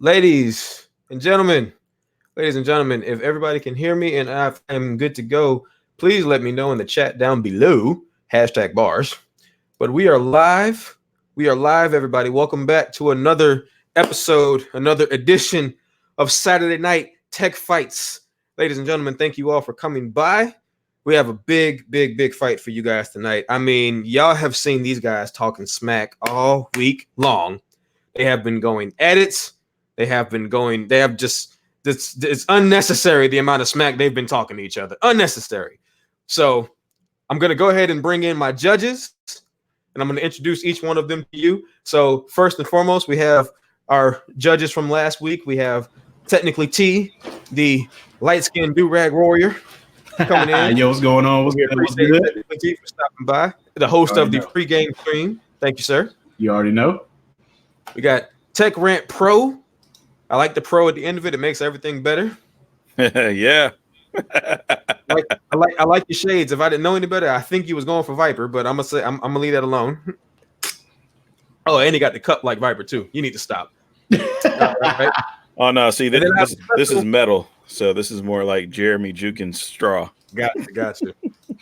Ladies and gentlemen, if everybody can hear me and I am good to go, please let me know in the chat down below. #bars. But we are live. We are live, everybody. Welcome back to another episode, another edition of Saturday Night Tech Fights. Ladies and gentlemen, thank you all for coming by. We have a big fight for you guys tonight. I mean, y'all have seen these guys talking smack all week long. They have been going at it. It's unnecessary the amount of smack they've been talking to each other. Unnecessary. So I'm going to go ahead and bring in my judges, and I'm going to introduce each one of them to you. So first and foremost, we have our judges from last week. We have technically T, the light-skinned do-rag warrior, coming in. Yo, what's going on? What's good? Technically T for stopping by. The host of the pregame stream. Thank you, sir. You already know. We got Tech Rant Pro. I like the pro at the end of it. It makes everything better. Yeah. I like your shades. If I didn't know any better, I think you was going for Vyyyper, but I'm gonna leave that alone. Oh, and he got the cup like Vyyyper too. You need to stop. Right? Oh no, see this is metal, so this is more like Jeremy Jukin's straw. Got you.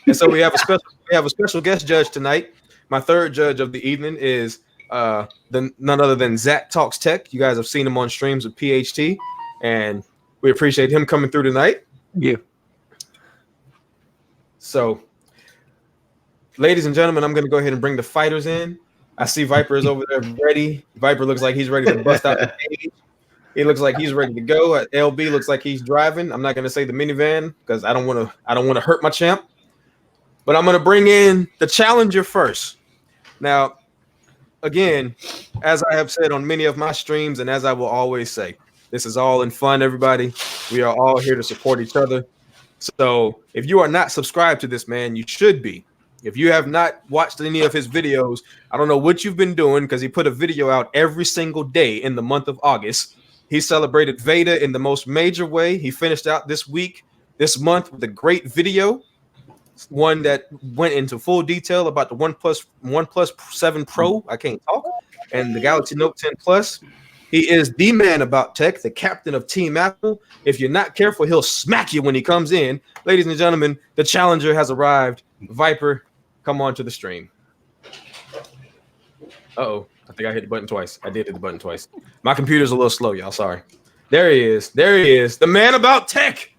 And so we have a special guest judge tonight. My third judge of the evening is none other than Zach Talks Tech. You guys have seen him on streams with PHT, and we appreciate him coming through tonight. Yeah. So, ladies and gentlemen, I'm going to go ahead and bring the fighters in. I see Vyyyper is over there ready. Vyyyper looks like he's ready to bust out the cage. He looks like he's ready to go. LB looks like he's driving. I'm not going to say the minivan because I don't want to hurt my champ. But I'm going to bring in the challenger first. Now, again, as I have said on many of my streams, and as I will always say, this is all in fun, everybody. We are all here to support each other. So if you are not subscribed to this man, you should be. If you have not watched any of his videos, I don't know what you've been doing because he put a video out every single day in the month of August. He celebrated Veda in the most major way. He finished out this month with a great video. One that went into full detail about the OnePlus 7 Pro. I can't talk. And the Galaxy Note 10 Plus. He is the man about tech, the captain of Team Apple. If you're not careful, he'll smack you when he comes in. Ladies and gentlemen, the challenger has arrived. Vyyyper, come on to the stream. Uh-oh. I think I hit the button twice. I did hit the button twice. My computer's a little slow, y'all. Sorry. There he is. The man about tech.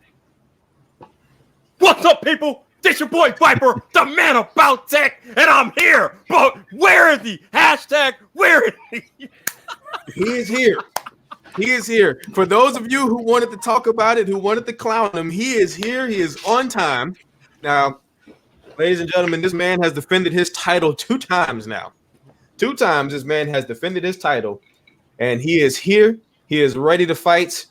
What's up, people? This your boy Vyyyper, the man about tech, and I'm here. But where is he? Where is he? He is here. He is here. For those of you who wanted to talk about it, who wanted to clown him, he is here. He is on time. Now, ladies and gentlemen, this man has defended his title 2 times now. 2 times this man has defended his title, and he is here. He is ready to fight.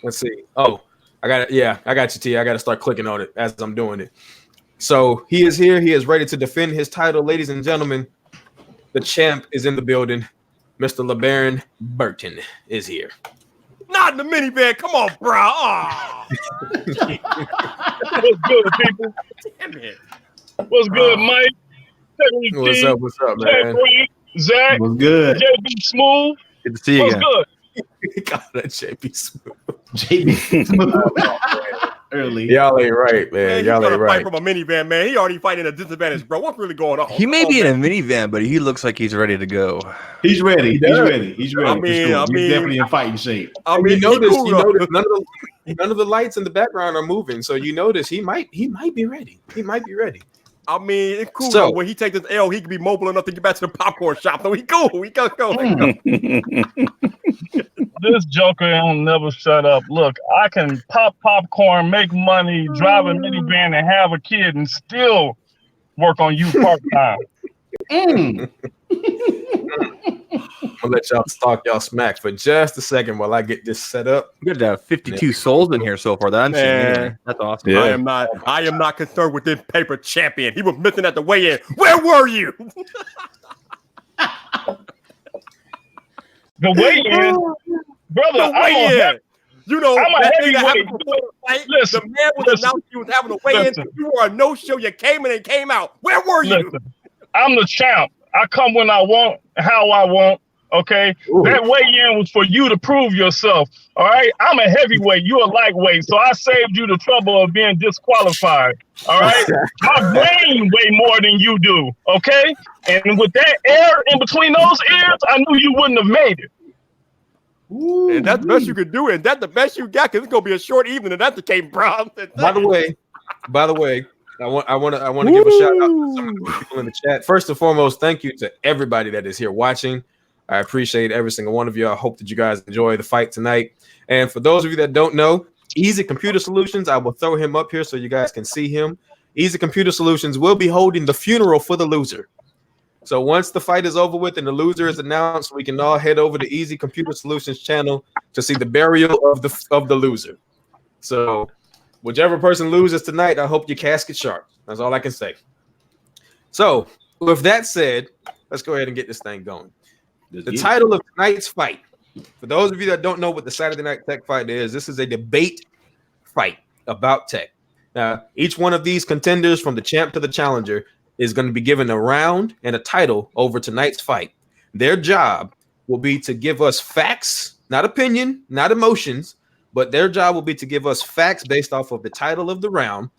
Let's see. Oh, I got it. Yeah, I got you, T. I got to start clicking on it as I'm doing it. So he is here. He is ready to defend his title. Ladies and gentlemen, the champ is in the building. Mr. LeBarron Burton is here. Not in the minivan. Come on, bro. Oh. What's good, people? Damn it. What's good, Mike? What's up, man? Zach. What's good? JB Smooth. Good to see you What's again. good? God, that JB Smooth. JB early. Y'all ain't right, man. Y'all ain't right. Fight from a minivan, man. He already fighting a disadvantage, bro. What's really going on? He may be in a minivan, but he looks like he's ready to go. He's ready. He's ready. He's ready. He's definitely in fighting shape. You notice none of the lights in the background are moving, so you notice he might be ready. He might be ready. I mean, it's cool. So, when he takes this L, he can be mobile enough to get back to the popcorn shop. So he cool. We go. This Joker don't never shut up. Look, I can pop popcorn, make money, drive a minivan, and have a kid, and still work on you part time. I'll let y'all talk y'all smacks for just a second while I get this set up. We got 52 souls in here so far. That's awesome. Yeah. I am not concerned with this paper champion. He was missing at the weigh-in. Where were you? The weigh-in, brother. You know, I'm a that thing that heavyweight. happened before the fight, Listen, the man was announcing he was having a weigh-in. listen. You were a no-show. You came in and came out. Where were you? Listen, I'm the champ. I come when I want, how I want. Okay, Ooh. that weigh-in was for you to prove yourself. All right, I'm a heavyweight, you're a lightweight, so I saved you the trouble of being disqualified. All right, my brain weigh more than you do. Okay, and with that air in between those ears, I knew you wouldn't have made it. Ooh, And that's the best you could do, and that's the best you got, because it's gonna be a short evening, and that's the came problem. By the way, I want to give a shout out to some of the people in the chat. First and foremost, thank you to everybody that is here watching. I appreciate every single one of you. I hope that you guys enjoy the fight tonight. And for those of you that don't know, Easy Computer Solutions, I will throw him up here so you guys can see him. Easy Computer Solutions will be holding the funeral for the loser. So once the fight is over with and the loser is announced, we can all head over to Easy Computer Solutions channel to see the burial of the loser. So whichever person loses tonight, I hope your casket sharp. That's all I can say. So with that said, let's go ahead and get this thing going. The title of tonight's fight, for those of you that don't know what the Saturday Night Tech Fight is, this is a debate fight about tech. Now, each one of these contenders from the champ to the challenger is going to be given a round and a title over tonight's fight. Their job will be to give us facts, not opinion, not emotions, but their job will be to give us facts based off of the title of the round.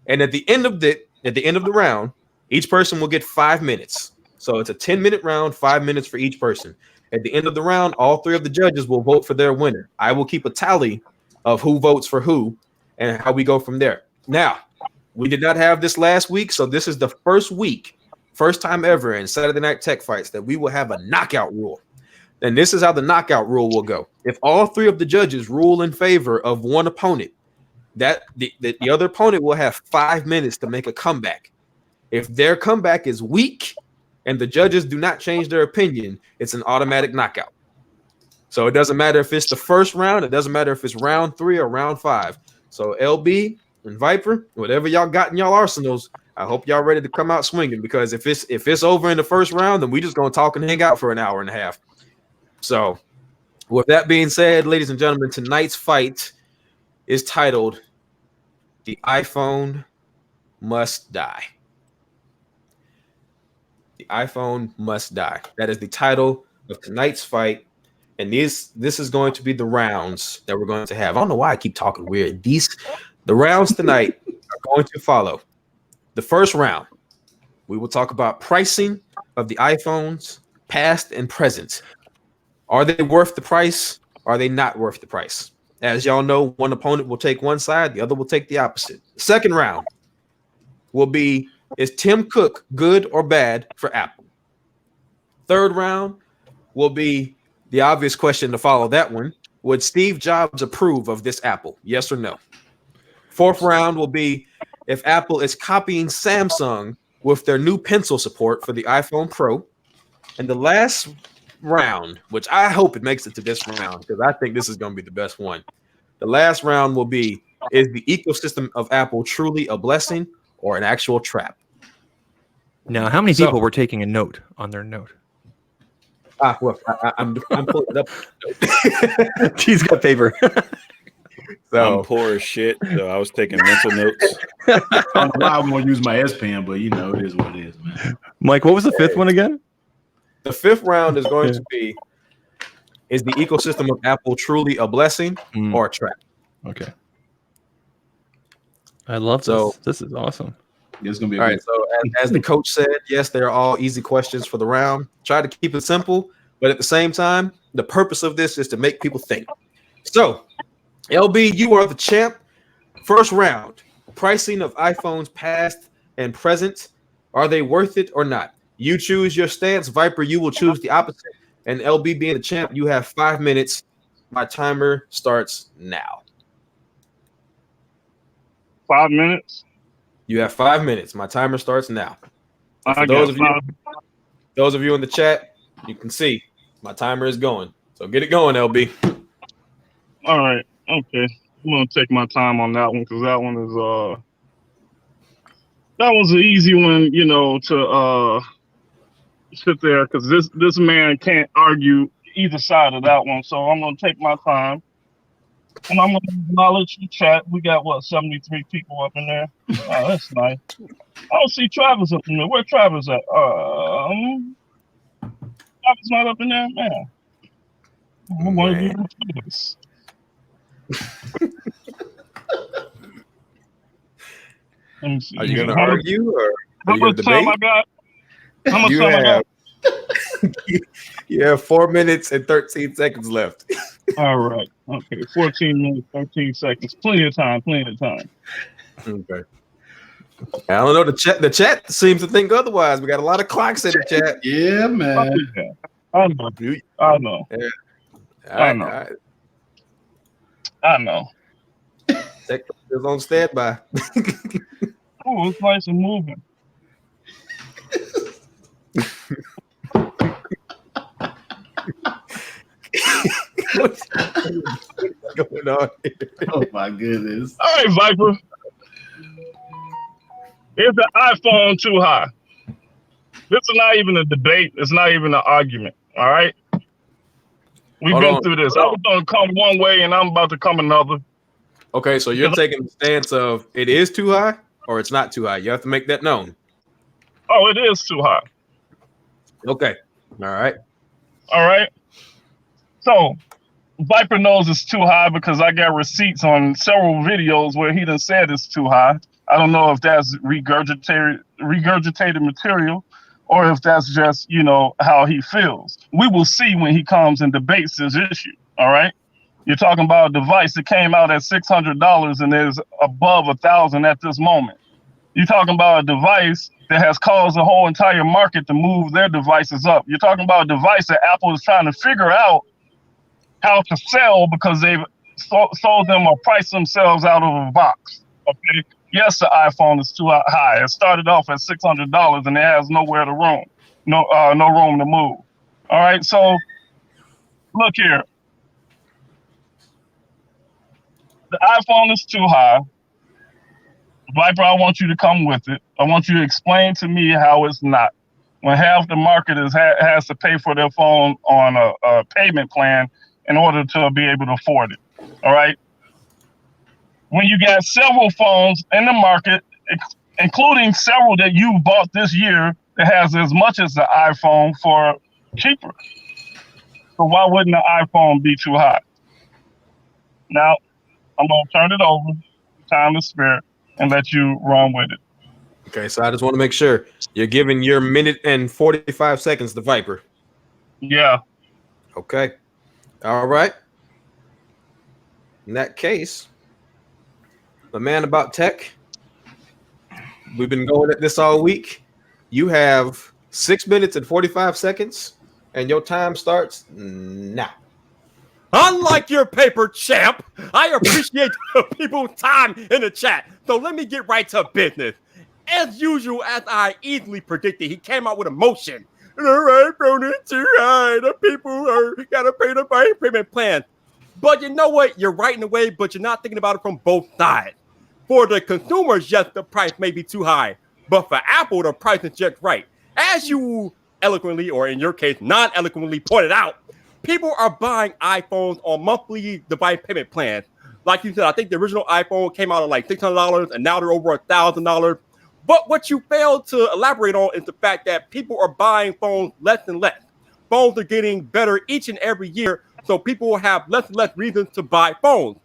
And at the end of the round, each person will get 5 minutes. So it's a 10-minute round, 5 minutes for each person. At the end of the round, all three of the judges will vote for their winner. I will keep a tally of who votes for who and how we go from there. Now, we did not have this last week, so this is the first time ever in Saturday Night Tech Fights that we will have a knockout rule. And this is how the knockout rule will go. If all three of the judges rule in favor of one opponent, that the other opponent will have 5 minutes to make a comeback. If their comeback is weak and the judges do not change their opinion, it's an automatic knockout. So it doesn't matter if it's the first round. It doesn't matter if it's round 3 or round 5. So LB and Vyyper, whatever y'all got in y'all arsenals, I hope y'all ready to come out swinging, because if it's over in the first round, then we just going to talk and hang out for an hour and a half. So with that being said, ladies and gentlemen, tonight's fight is titled The iPhone Must Die. The iPhone Must Die. That is the title of tonight's fight. And this is going to be the rounds that we're going to have. I don't know why I keep talking weird. The rounds tonight are going to follow. The first round, we will talk about pricing of the iPhones, past and present. Are they worth the price? Are they not worth the price? As y'all know, one opponent will take one side, the other will take the opposite. The second round will be, is Tim Cook good or bad for Apple? Third round will be the obvious question to follow that one. Would Steve Jobs approve of this Apple? Yes or no? Fourth round will be if Apple is copying Samsung with their new pencil support for the iPhone Pro. And the last round, which I hope it makes it to this round, because I think this is going to be the best one. The last round will be, is the ecosystem of Apple truly a blessing or an actual trap? Now, how many people were taking a note on their note? Well, I'm pulling it up. He's got paper. I'm poor as shit, so I was taking mental notes. I don't know why I'm going to use my S Pen, but you know, it is what it is, man. Mike, what was the fifth one again? The fifth round is going to be, is the ecosystem of Apple truly a blessing or a trap? Okay. I love this. This is awesome. It's going to be all right. So as the coach said, yes, they're all easy questions for the round. Try to keep it simple, but at the same time, the purpose of this is to make people think. So, LB, you are the champ. First round, pricing of iPhones past and present. Are they worth it or not? You choose your stance. Vyyper, you will choose the opposite. And LB being the champ, you have 5 minutes. My timer starts now. 5 minutes? You have 5 minutes. My timer starts now. For those of you in the chat, you can see my timer is going. So get it going, LB. All right. Okay. I'm going to take my time on that one, because that one is that was an easy one, you know, to sit there, because this man can't argue either side of that one. So I'm going to take my time. And I'm going to acknowledge the chat. We got, 73 people up in there? Oh, that's nice. I don't see Travis up in there. Where Travis at? It's not up in there, man. I want to do this. Let me see. Are you going to argue or how much time I got? How much time I got? You have 4 minutes and 13 seconds left. All right. Okay. 14 minutes, 13 seconds. Plenty of time. Okay. I don't know. The chat seems to think otherwise. We got a lot of clocks in the chat. Yeah, man. I know. Yeah. I know. Tech is on standby. Oh, it's nice and moving. What's going on here? Oh my goodness. All right, Vyyper. Is the iPhone too high? This is not even a debate. It's not even an argument. All right. We've been through this. I was going to come one way and I'm about to come another. Okay, so you're taking the stance of it is too high or it's not too high. You have to make that known. Oh, it is too high. Okay. All right. So Vyyper knows it's too high because I got receipts on several videos where he done said it's too high. I don't know if that's regurgitated material or if that's just, how he feels. We will see when he comes and debates this issue. All right. You're talking about a device that came out at $600 and is above $1,000 at this moment. You're talking about a device that has caused the whole entire market to move their devices up. You're talking about a device that Apple is trying to figure out how to sell because they've sold them or priced themselves out of a box. Okay. Yes, the iPhone is too high. It started off at $600 and it has no room to move. All right. So look here. The iPhone is too high. Vyyper, I want you to come with it. I want you to explain to me how it's not. When half the market has to pay for their phone on a payment plan in order to be able to afford it. All right. When you got several phones in the market, including several that you bought this year that has as much as the iPhone for cheaper. So why wouldn't the iPhone be too high? Now, I'm going to turn it over, time to spare, and let you run with it. Okay, so I just want to make sure you're giving your minute and 45 seconds to Vyyper. Yeah. Okay. All right. In that case, the man about tech, we've been going at this all week. You have 6 minutes and 45 seconds, and your time starts now. Unlike your paper champ, I appreciate the people's time in the chat. So let me get right to business. As usual, as I easily predicted, he came out with a motion. The iPhone is too high. The people gotta pay the payment plan. But you know what? You're right in a way, but you're not thinking about it from both sides. For the consumers, yes, the price may be too high. But for Apple, the price is just right. As you eloquently, or in your case, non-eloquently pointed out, people are buying iPhones on monthly device payment plans. Like you said, I think the original iPhone came out at like $600, and now they're over $1,000. But what you failed to elaborate on is the fact that people are buying phones less and less. Phones are getting better each and every year, so people will have less and less reasons to buy phones.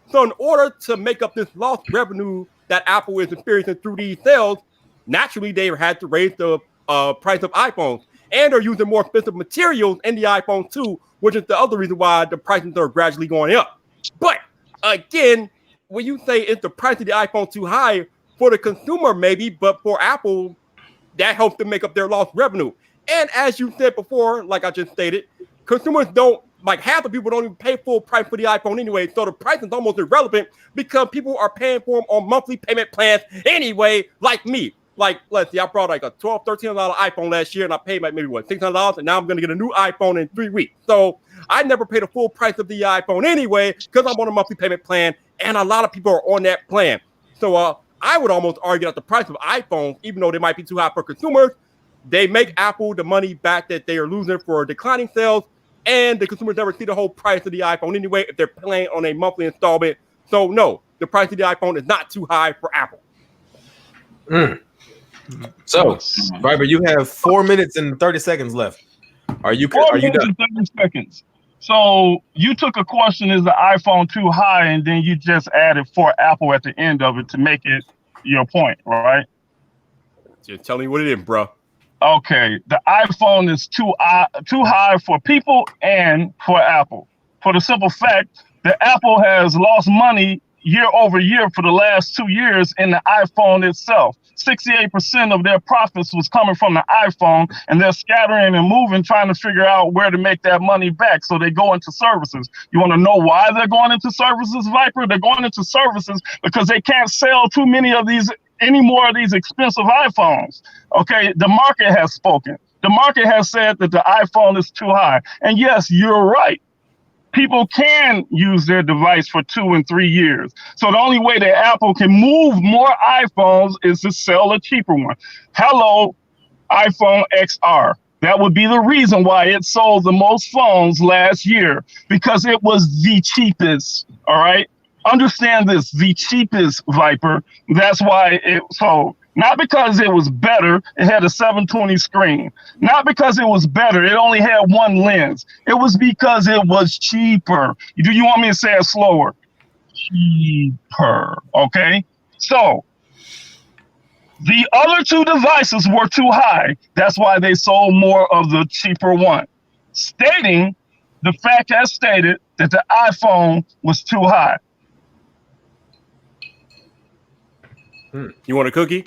So in order to make up this lost revenue that Apple is experiencing through these sales, naturally they had to raise the price of iPhones. And they're using more expensive materials in the iPhone too, which is the other reason why the prices are gradually going up. But again, when you say is the price of the iPhone too high, for the consumer maybe, but for Apple, that helps them make up their lost revenue. And as you said before, like I just stated, consumers don't, like half the people don't even pay full price for the iPhone anyway. So the price is almost irrelevant because people are paying for them on monthly payment plans anyway, like me. Like, let's see, I brought like a $12, $13 iPhone last year and I paid like maybe $600, and now I'm going to get a new iPhone in 3 weeks. So I never paid the full price of the iPhone anyway because I'm on a monthly payment plan, and a lot of people are on that plan. So I would almost argue that the price of iPhones, even though they might be too high for consumers, they make Apple the money back that they are losing for declining sales, and the consumers never see the whole price of the iPhone anyway if they're paying on a monthly installment. So no, the price of the iPhone is not too high for Apple. So, Vyyper, you have 4 minutes and 30 seconds left. Are you 4 done? minutes and 30 seconds. So you took a question, is the iPhone too high? And then you just added for Apple at the end of it to make it your point, right? Just tell me what it is, bro. Okay, the iPhone is too high for people and for Apple. For the simple fact that Apple has lost money year over year for the last 2 years in the iPhone itself. 68% of their profits was coming from the iPhone, and they're scattering and moving, trying to figure out where to make that money back. So they go into services. You want to know why they're going into services, Vyyper? They're going into services because they can't sell too many of these, any more of these expensive iPhones. Okay, the market has spoken. The market has said that the iPhone is too high. And yes, you're right. People can use their device for 2 and 3 years. So the only way that Apple can move more iPhones is to sell a cheaper one. Hello, iPhone XR. That would be the reason why it sold the most phones last year, because it was the cheapest. All right. Understand this, the cheapest, Vyyper. That's why it sold. Not because it was better, it had a 720 screen. Not because it was better, it only had one lens. It was because it was cheaper. Do you want me to say it slower? Cheaper, okay? So, the other 2 devices were too high. That's why they sold more of the cheaper one. Stating, the fact has stated that the iPhone was too high. You want a cookie?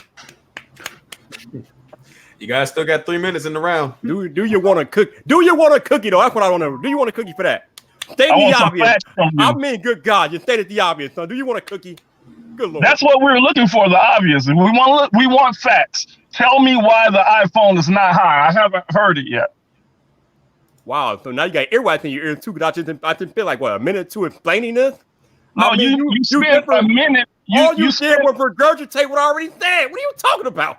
You guys still got 3 minutes in the round. Do you want a cookie? Do you want a cookie though? That's what I want to know. Do you want a cookie for that? State the obvious. I mean, good God, you stated the obvious, son. Do you want a cookie? Good Lord. That's what we're looking for, the obvious. We want facts. Tell me why the iPhone is not high. I haven't heard it yet. Wow. So now you got earwax in your ear too. Because I just feel like what, a minute or two explaining this. No, you spent a minute. All you did was regurgitate what I already said. What are you talking about?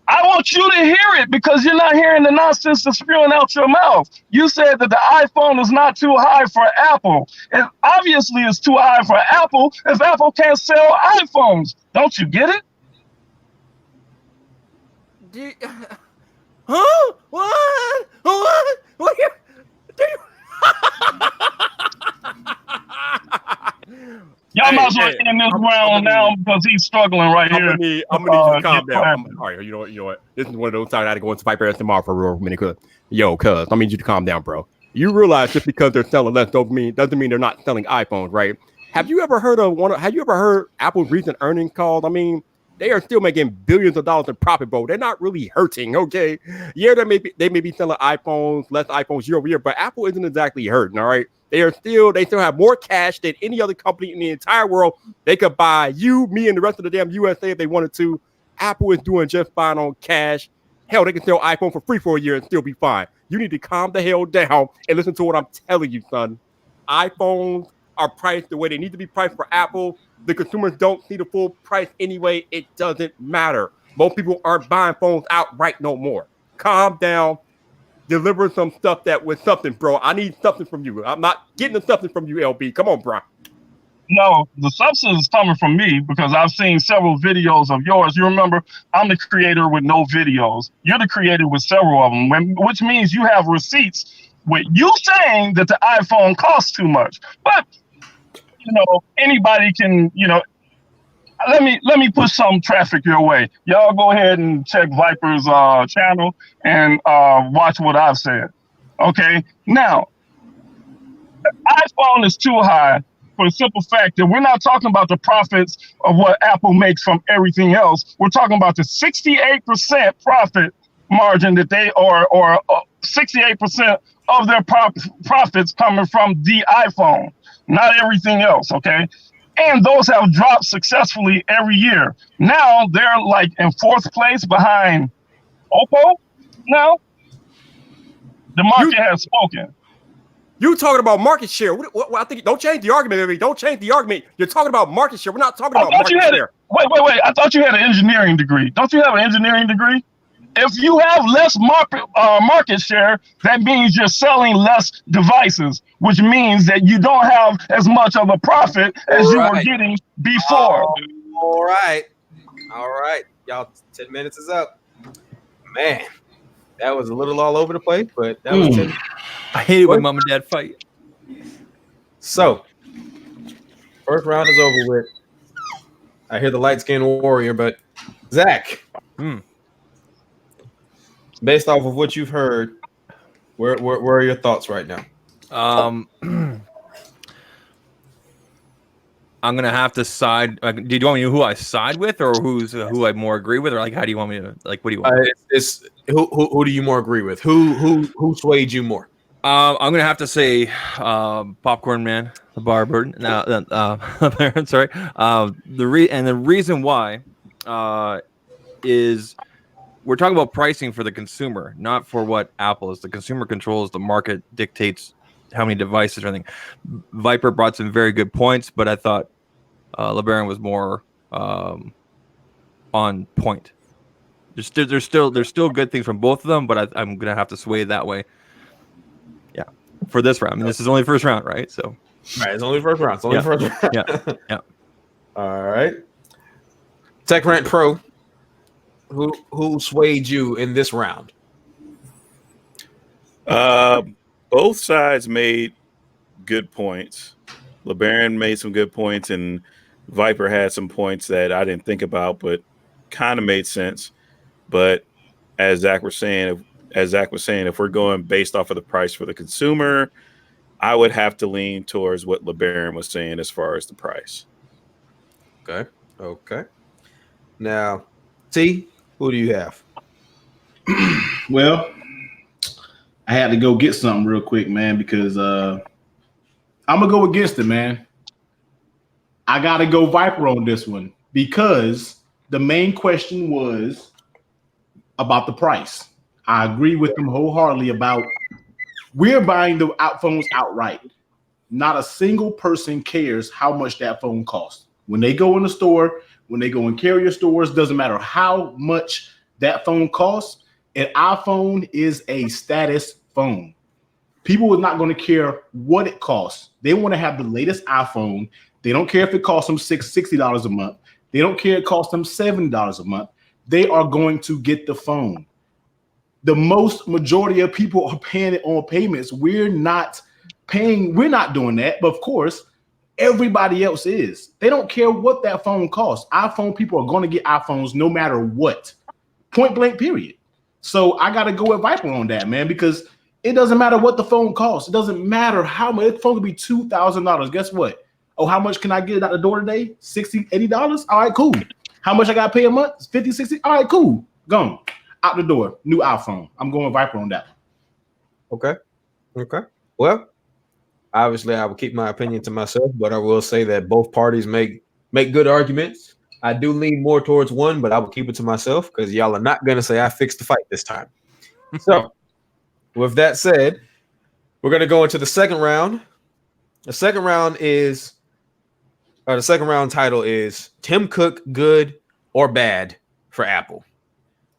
I want you to hear it because you're not hearing the nonsense that's spewing out your mouth. You said that the iPhone is not too high for Apple. It obviously is too high for Apple if Apple can't sell iPhones. Don't you get it? Huh? What? What? What? Y'all might as well end this round now because he's struggling right here. I'm gonna need you to calm down. All right, you know what? This is one of those times I had to go into Vyyper tomorrow for a real minute. Cuz I need you to calm down, bro. You realize just because they're selling less doesn't mean they're not selling iPhones, right? Have you ever heard Apple's recent earnings calls? I mean, they are still making billions of dollars in profit, bro. They're not really hurting, okay? Yeah, they may be selling less iPhones year over year, but Apple isn't exactly hurting, all right? They still have more cash than any other company in the entire world. They could buy you, me, and the rest of the damn USA if they wanted to. Apple is doing just fine on cash. Hell, they can sell iPhone for free for a year and still be fine. You need to calm the hell down and listen to what I'm telling you, son. iPhones are priced the way they need to be priced for Apple. The consumers don't see the full price anyway. It doesn't matter. Most people aren't buying phones outright no more. Calm down. Deliver some stuff with something, bro. I need something from you. I'm not getting something from you, LB. Come on, bro. No, the substance is coming from me because I've seen several videos of yours. You remember, I'm the creator with no videos. You're the creator with several of them, which means you have receipts with you saying that the iPhone costs too much. But, anybody can, let me push some traffic your way. Y'all go ahead and check Vyyper's channel and watch what I've said. Okay, now the iPhone is too high for the simple fact that we're not talking about the profits of what Apple makes from everything else. We're talking about the 68% profit margin that they or 68% of their profits coming from the iPhone, not everything else. Okay. And those have dropped successfully every year. Now they're like in 4th place behind Oppo. Now the market has spoken. You talking about market share? What, I think don't change the argument, baby. Don't change the argument. You're talking about market share. We're not talking about market share. Wait. I thought you had an engineering degree. Don't you have an engineering degree? If you have less market share, that means you're selling less devices, which means that you don't have as much of a profit as you were getting before. All right. Y'all, 10 minutes is up. Man, That was a little all over the place, but that was 10. I hate it when mom and dad fight. So, first round is over with. I hear the light-skinned warrior, but Zach, based off of what you've heard, where are your thoughts right now? I'm gonna have to side. Do you want me to know who I side with, or who I more agree with, or like how do you want me to like? What do you want? It's who do you more agree with? Who swayed you more? I'm gonna have to say Popcorn Man, LeBarron Burton. LeBarron, sorry. The reason why is we're talking about pricing for the consumer, not for what Apple is. The consumer controls the market, dictates how many devices or anything. Vyyyper brought some very good points, but I thought LeBarron was more on point. There's still good things from both of them, but I'm gonna have to sway that way. Yeah, for this round. I mean, this is only first round, right? So, right, it's only first round. It's only first round. Yeah. All right. Tech Rant Pro. Who swayed you in this round? Both sides made good points. LeBarron made some good points, and Vyyyper had some points that I didn't think about, but kind of made sense. But as Zach was saying, if we're going based off of the price for the consumer, I would have to lean towards what LeBarron was saying as far as the price. Okay. Now, T, who do you have? Well, I had to go get something real quick, man, because I'm gonna go against it, man. I gotta go Vyyyper on this one because the main question was about the price. I agree with them wholeheartedly about we're buying the phones outright. Not a single person cares how much that phone costs. When they go in the store, when they go in carrier stores, doesn't matter how much that phone costs. An iPhone is a status phone. People are not going to care what it costs. They want to have the latest iPhone. They don't care if it costs them $60 a month. They don't care if it costs them $70 a month. They are going to get the phone. The most majority of people are paying it on payments. We're not doing that. But of course, everybody else is. They don't care what that phone costs. iPhone people are going to get iPhones no matter what. Point blank, period. So I got to go with Vyyyper on that, man, because it doesn't matter what the phone costs. It doesn't matter how much. The phone could be $2,000. Guess what? Oh, how much can I get it out the door today? $60, $80? All right, cool. How much I got to pay a month? $50, $60? All right, cool. Gone. Out the door. New iPhone. I'm going Vyyyper on that. Okay. Well, obviously, I will keep my opinion to myself, but I will say that both parties make good arguments. I do lean more towards one, but I will keep it to myself because y'all are not going to say I fixed the fight this time. So, with that said, we're going to go into the second round. The second round title is Tim Cook good or bad for Apple.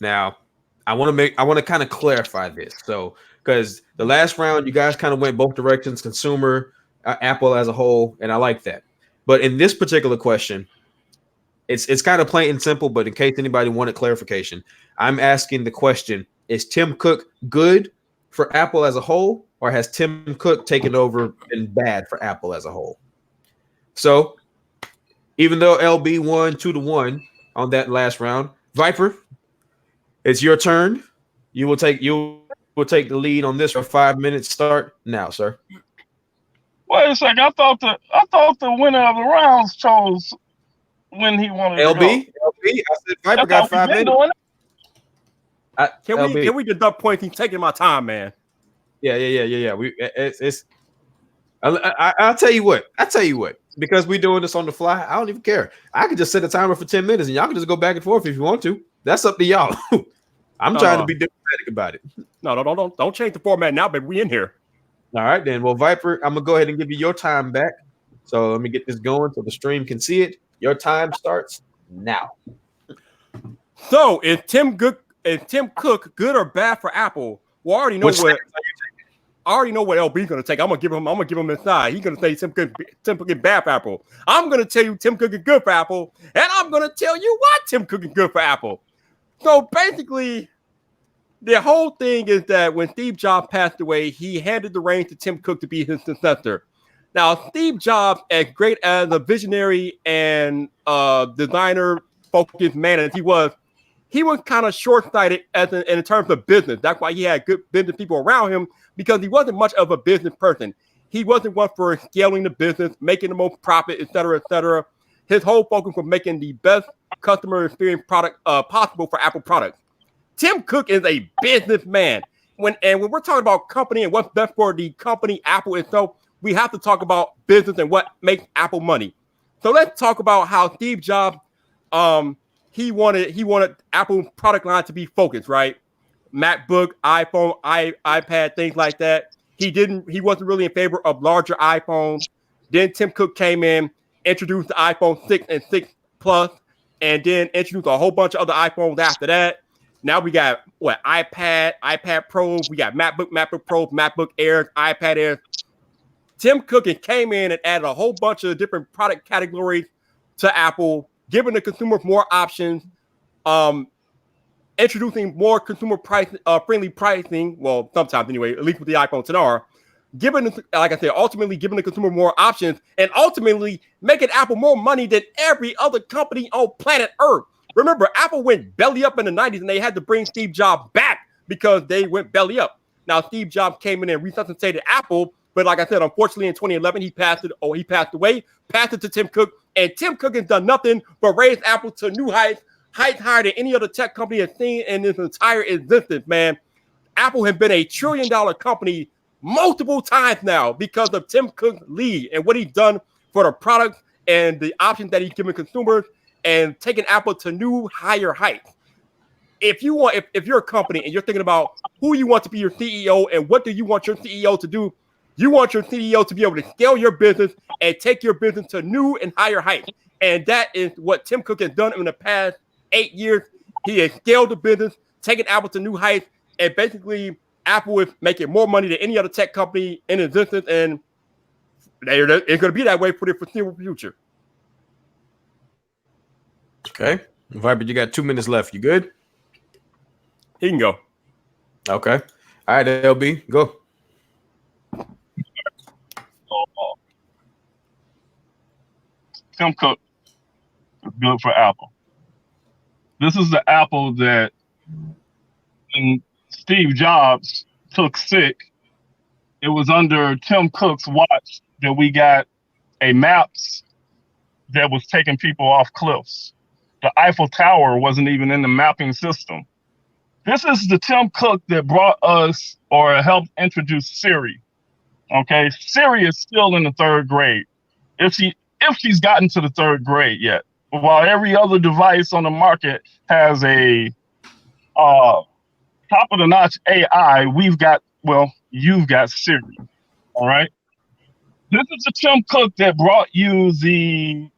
Now, I want to kind of clarify this. So, because the last round, you guys kind of went both directions, consumer, Apple as a whole, and I like that. But in this particular question, it's kind of plain and simple, but in case anybody wanted clarification, I'm asking the question, is Tim Cook good for Apple as a whole, or has Tim Cook taken over and bad for Apple as a whole? So, even though LB won 2-1 on that last round, Vyyyper, it's your turn. You will take the lead on this for 5 minutes. Start now, sir. Wait a second. I thought the winner of the rounds chose when he wanted LB? to go. LB, I said Vyyyper got 5 minutes. Can we deduct points? He's taking my time, man. Yeah. I'll tell you what. Because we're doing this on the fly, I don't even care. I could just set a timer for 10 minutes and y'all can just go back and forth if you want to. That's up to y'all. I'm trying to be diplomatic about it. No, don't change the format now, but we in here. All right, then. Well, Vyyyper, I'm gonna go ahead and give you your time back. So let me get this going so the stream can see it. Your time starts now. So is Tim Cook good or bad for Apple? Well, I already know what LB's gonna take. I'm gonna give him his side. He's gonna say Tim Cook bad for Apple. I'm gonna tell you Tim Cook is good for Apple, and I'm gonna tell you why Tim Cook is good for Apple. So basically, the whole thing is that when Steve Jobs passed away, he handed the reins to Tim Cook to be his successor. Now, Steve Jobs, as great as a visionary and designer-focused man as he was kind of short-sighted in terms of business. That's why he had good business people around him, because he wasn't much of a business person. He wasn't one for scaling the business, making the most profit, et cetera, et cetera. His whole focus was making the best customer experience product possible for Apple products. Tim Cook is a businessman. When we're talking about company and what's best for the company Apple itself, we have to talk about business and what makes Apple money. So let's talk about how Steve Jobs, he wanted Apple product line to be focused, right? MacBook, iPhone, iPad, things like that. He wasn't really in favor of larger iPhones. Then Tim Cook came in, introduced the iPhone 6 and 6 Plus, and then introduced a whole bunch of other iPhones after that. Now we got iPad Pros, we got MacBook Pros, MacBook Airs, iPad Airs. Tim Cook came in and added a whole bunch of different product categories to Apple, giving the consumer more options, introducing more consumer friendly pricing. Well, sometimes anyway, at least with the iPhone XR, ultimately giving the consumer more options, and ultimately making Apple more money than every other company on planet Earth. Remember, Apple went belly up in the 90s, and they had to bring Steve Jobs back because they went belly up. Now, Steve Jobs came in and resuscitated Apple, but like I said, unfortunately, in 2011, he passed away, passed it to Tim Cook, and Tim Cook has done nothing but raise Apple to new heights higher than any other tech company has seen in its entire existence, man. Apple has been a $1 trillion company multiple times now because of Tim Cook's lead and what he's done for the products and the options that he's given consumers and taking Apple to new higher heights. If you're a company and you're thinking about who you want to be your CEO and what do you want your CEO to do, you want your CEO to be able to scale your business and take your business to new and higher heights. And that is what Tim Cook has done in the past 8 years. He has scaled the business, taken Apple to new heights, and basically Apple is making more money than any other tech company in existence, and it's going to be that way for the foreseeable future. Okay. Vyper, you got 2 minutes left. You good? He can go. Okay. All right, LB, go. Tim Cook is good for Apple. This is the Apple that when Steve Jobs took sick, it was under Tim Cook's watch that we got a Maps that was taking people off cliffs. The Eiffel Tower wasn't even in the mapping system. This is the Tim Cook that brought us or helped introduce Siri. Okay, Siri is still in the 3rd grade. If she's gotten to the 3rd grade yet. While every other device on the market has a top-of-the-notch AI, you've got Siri, all right? This is the Tim Cook that brought you the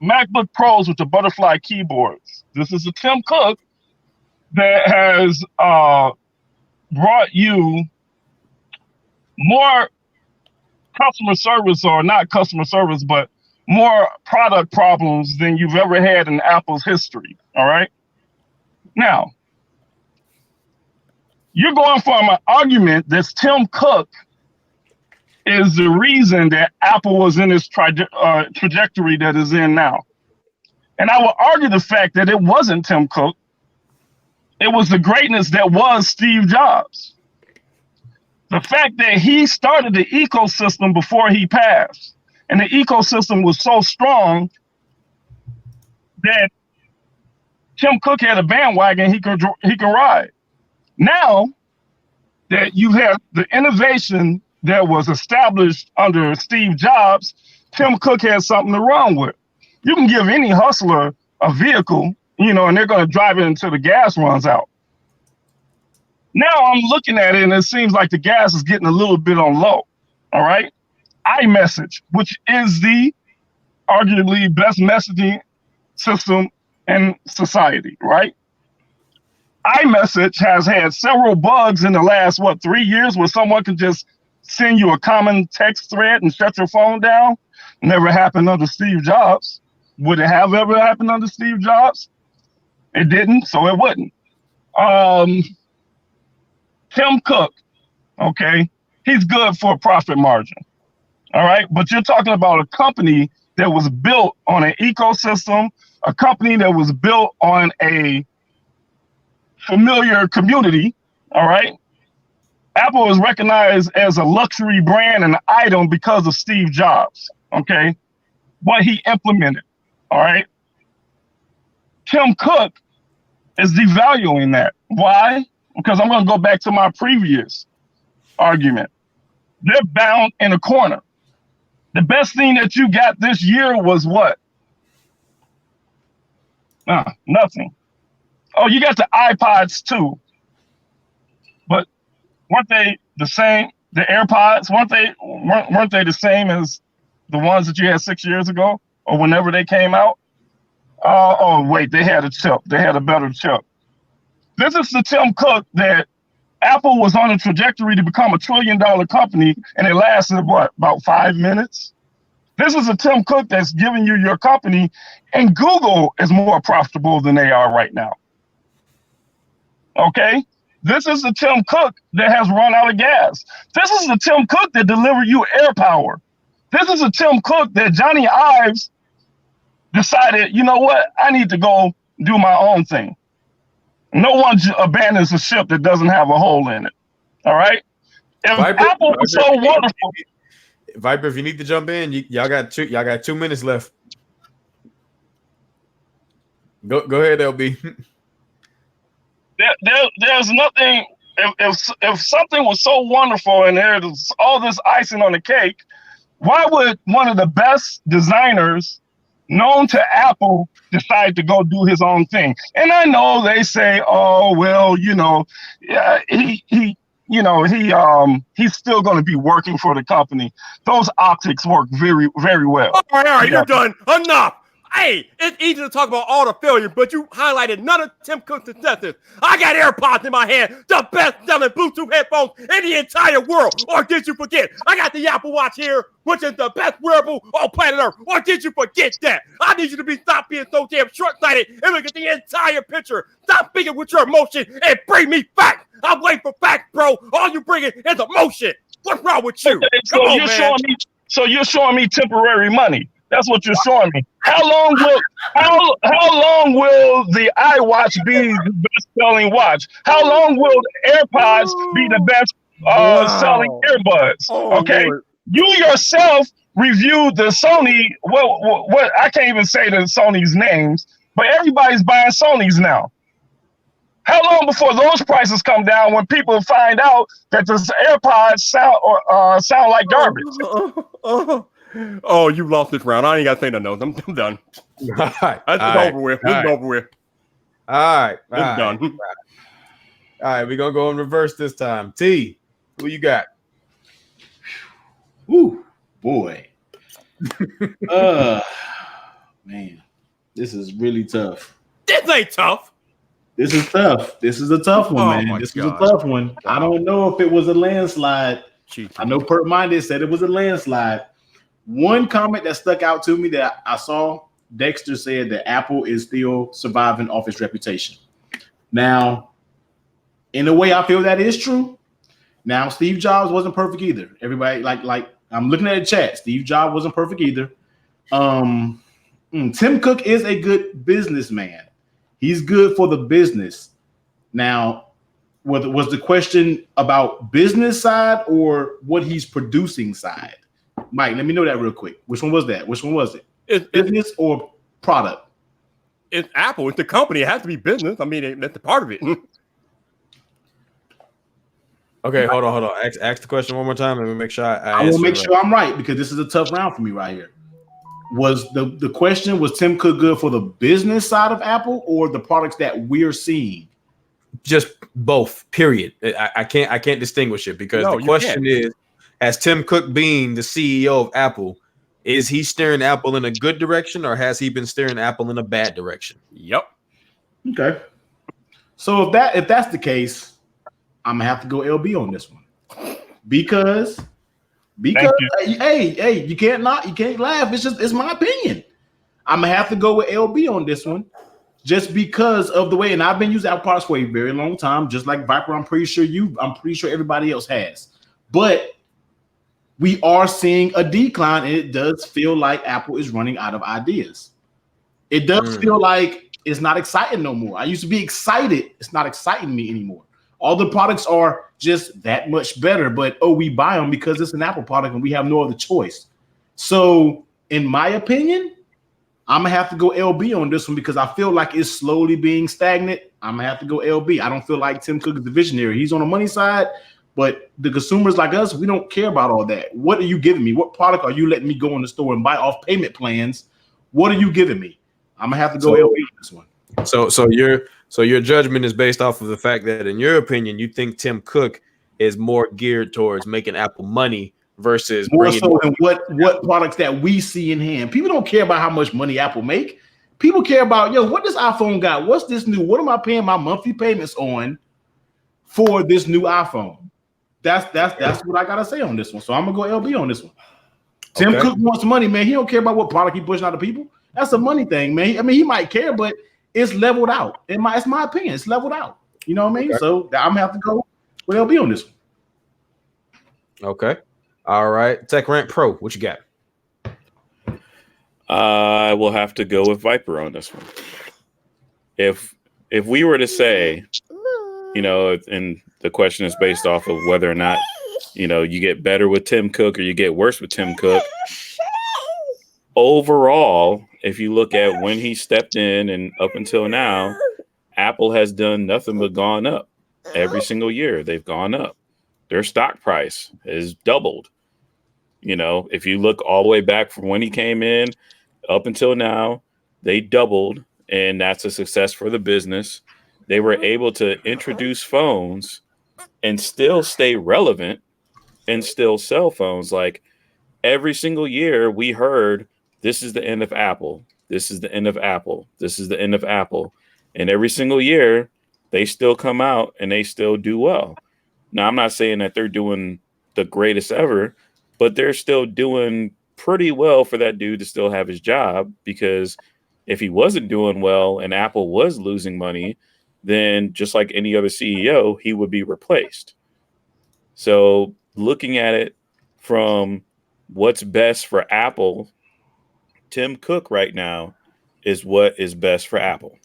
MacBook Pros with the butterfly keyboards. This is the Tim Cook that has brought you more customer service, or not customer service, but more product problems than you've ever had in Apple's history, all right? Now, you're going from an argument that Tim Cook is the reason that Apple was in this trajectory that is in now. And I will argue the fact that it wasn't Tim Cook. It was the greatness that was Steve Jobs. The fact that he started the ecosystem before he passed, and the ecosystem was so strong that Tim Cook had a bandwagon he could ride. Now that you have the innovation that was established under Steve Jobs, Tim Cook has something to run with. You can give any hustler a vehicle, and they're going to drive it until the gas runs out. Now I'm looking at it and it seems like the gas is getting a little bit on low, all right? iMessage, which is the arguably best messaging system in society, right? iMessage has had several bugs in the last, 3 years, where someone can just send you a common text thread and shut your phone down. Never happened under Steve Jobs. Would it have ever happened under Steve Jobs? It didn't, so it wouldn't. Tim Cook, okay, he's good for a profit margin. All right. But you're talking about a company that was built on an ecosystem, a company that was built on a familiar community. All right. Apple is recognized as a luxury brand and item because of Steve Jobs. Okay. What he implemented. All right. Tim Cook is devaluing that. Why? Because I'm going to go back to my previous argument. They're bound in a corner. The best thing that you got this year was what? Nothing. Oh, you got the iPods too. But weren't they the same? The AirPods, weren't they the same as the ones that you had 6 years ago or whenever they came out? Oh, wait, they had a chip. They had a better chip. This is the Tim Cook that Apple was on a trajectory to become a $1 trillion company, and it lasted, what, about 5 minutes? This is a Tim Cook that's giving you your company, and Google is more profitable than they are right now. Okay? This is the Tim Cook that has run out of gas. This is the Tim Cook that delivered you air power. This is a Tim Cook that Johnny Ives decided, you know what, I need to go do my own thing. No one abandons a ship that doesn't have a hole in it. All right? If Apple was so wonderful. Vyyper, if you need to jump in, y'all got 2 minutes left. Go ahead, LB. There's nothing. If something was so wonderful and there's all this icing on the cake, why would one of the best designers known to Apple decide to go do his own thing? And I know they say, oh well, he's still going to be working for the company. Those optics work very, very well. All right, you're done. Enough. Hey, it's easy to talk about all the failure, but you highlighted none of Tim Cook's successes. I got AirPods in my hand, the best-selling Bluetooth headphones in the entire world. Or did you forget? I got the Apple Watch here, which is the best wearable on planet Earth. Or did you forget that? I need you to stop being so damn short-sighted and look at the entire picture. Stop speaking with your emotion and bring me facts. I'm waiting for facts, bro. All you bringing is emotion. What's wrong with you? Okay, so you're showing me temporary money. That's what you're showing me. How long will the iWatch be the best-selling watch? How long will the AirPods be the best selling earbuds? Okay, Lord. You yourself reviewed the Sony. What I can't even say the Sony's names, but everybody's buying Sony's now. How long before those prices come down when people find out that the AirPods sound like garbage? Oh, you lost this round. I ain't got to say nothing else. I'm done. All right. It's over with. It's over with. All right. It's done. All right. We're going to go in reverse this time. T, who you got? Ooh, boy. Man, this is really tough. This ain't tough. This is tough. This is a tough one, man. This is a tough one. I don't know if it was a landslide. I know Pert Minded said it was a landslide. One comment that stuck out to me that I saw, Dexter said that Apple is still surviving off its reputation. Now, in a way, I feel that is true. Now, Steve Jobs wasn't perfect either. Everybody, like I'm looking at the chat. Steve Jobs wasn't perfect either. Tim Cook is a good businessman. He's good for the business. Now, was the question about business side or what he's producing side? Mike, let me know that real quick. Which one was that? Which one was it? Business or product? It's Apple. It's the company. It has to be business. I mean, that's the part of it. Okay, hold on. Ask the question one more time and make sure I will make sure I'm right because this is a tough round for me right here. Was the question, was Tim Cook good for the business side of Apple or the products that we're seeing? Just both, period. I can't distinguish it because the question is, as Tim Cook being the CEO of Apple, is he steering Apple in a good direction or has he been steering Apple in a bad direction? Yep. Okay. So if that's the case, I'm gonna have to go LB on this one because hey, you can't laugh. It's my opinion. I'm gonna have to go with LB on this one just because of the way, and I've been using Apple products for a very long time, just like Vyyper. I'm pretty sure everybody else has, but we are seeing a decline, and it does feel like Apple is running out of ideas. It does feel like it's not exciting no more. I used to be excited. It's not exciting me anymore. All the products are just that much better, but we buy them because it's an Apple product and we have no other choice. So, in my opinion, I'm gonna have to go LB on this one because I feel like it's slowly being stagnant. I'm gonna have to go LB. I don't feel like Tim Cook is the visionary. He's on the money side, but the consumers like us, we don't care about all that. What are you giving me? What product are you letting me go in the store and buy off payment plans? What are you giving me? I'm gonna have to go LB on this one. So your judgment is based off of the fact that, in your opinion, you think Tim Cook is more geared towards making Apple money versus more so than what products that we see in hand. People don't care about how much money Apple make. People care about, what this iPhone got? What's this new? What am I paying my monthly payments on for this new iPhone? That's what I gotta say on this one. So I'm gonna go LB on this one. Tim Cook wants money, man. He don't care about what product he pushing out to people. That's a money thing, man. I mean, he might care, but it's leveled out. It's my opinion. It's leveled out. You know what I mean? Okay. So I'm gonna have to go with LB on this one. Okay. All right. Tech Rant Pro, what you got? I will have to go with Vyyper on this one. If we were to say, and the question is based off of whether or not, you get better with Tim Cook or you get worse with Tim Cook. Overall, if you look at when he stepped in and up until now, Apple has done nothing but gone up. Every single year they've gone up. Their stock price has doubled. If you look all the way back from when he came in up until now, they doubled, and that's a success for the business. They were able to introduce phones and still stay relevant and still sell phones. Like every single year we heard, this is the end of Apple. This is the end of Apple. This is the end of Apple. And every single year they still come out and they still do well. Now, I'm not saying that they're doing the greatest ever, but they're still doing pretty well for that dude to still have his job, because if he wasn't doing well and Apple was losing money, then just like any other CEO, he would be replaced. So looking at it from what's best for Apple, Tim Cook right now is what is best for Apple.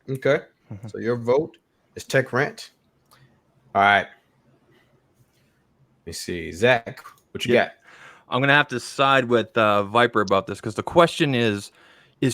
Okay. So your vote is Tech Rant. All right. Let me see. Zach, what you got? I'm going to have to side with Vyyper about this, because the question is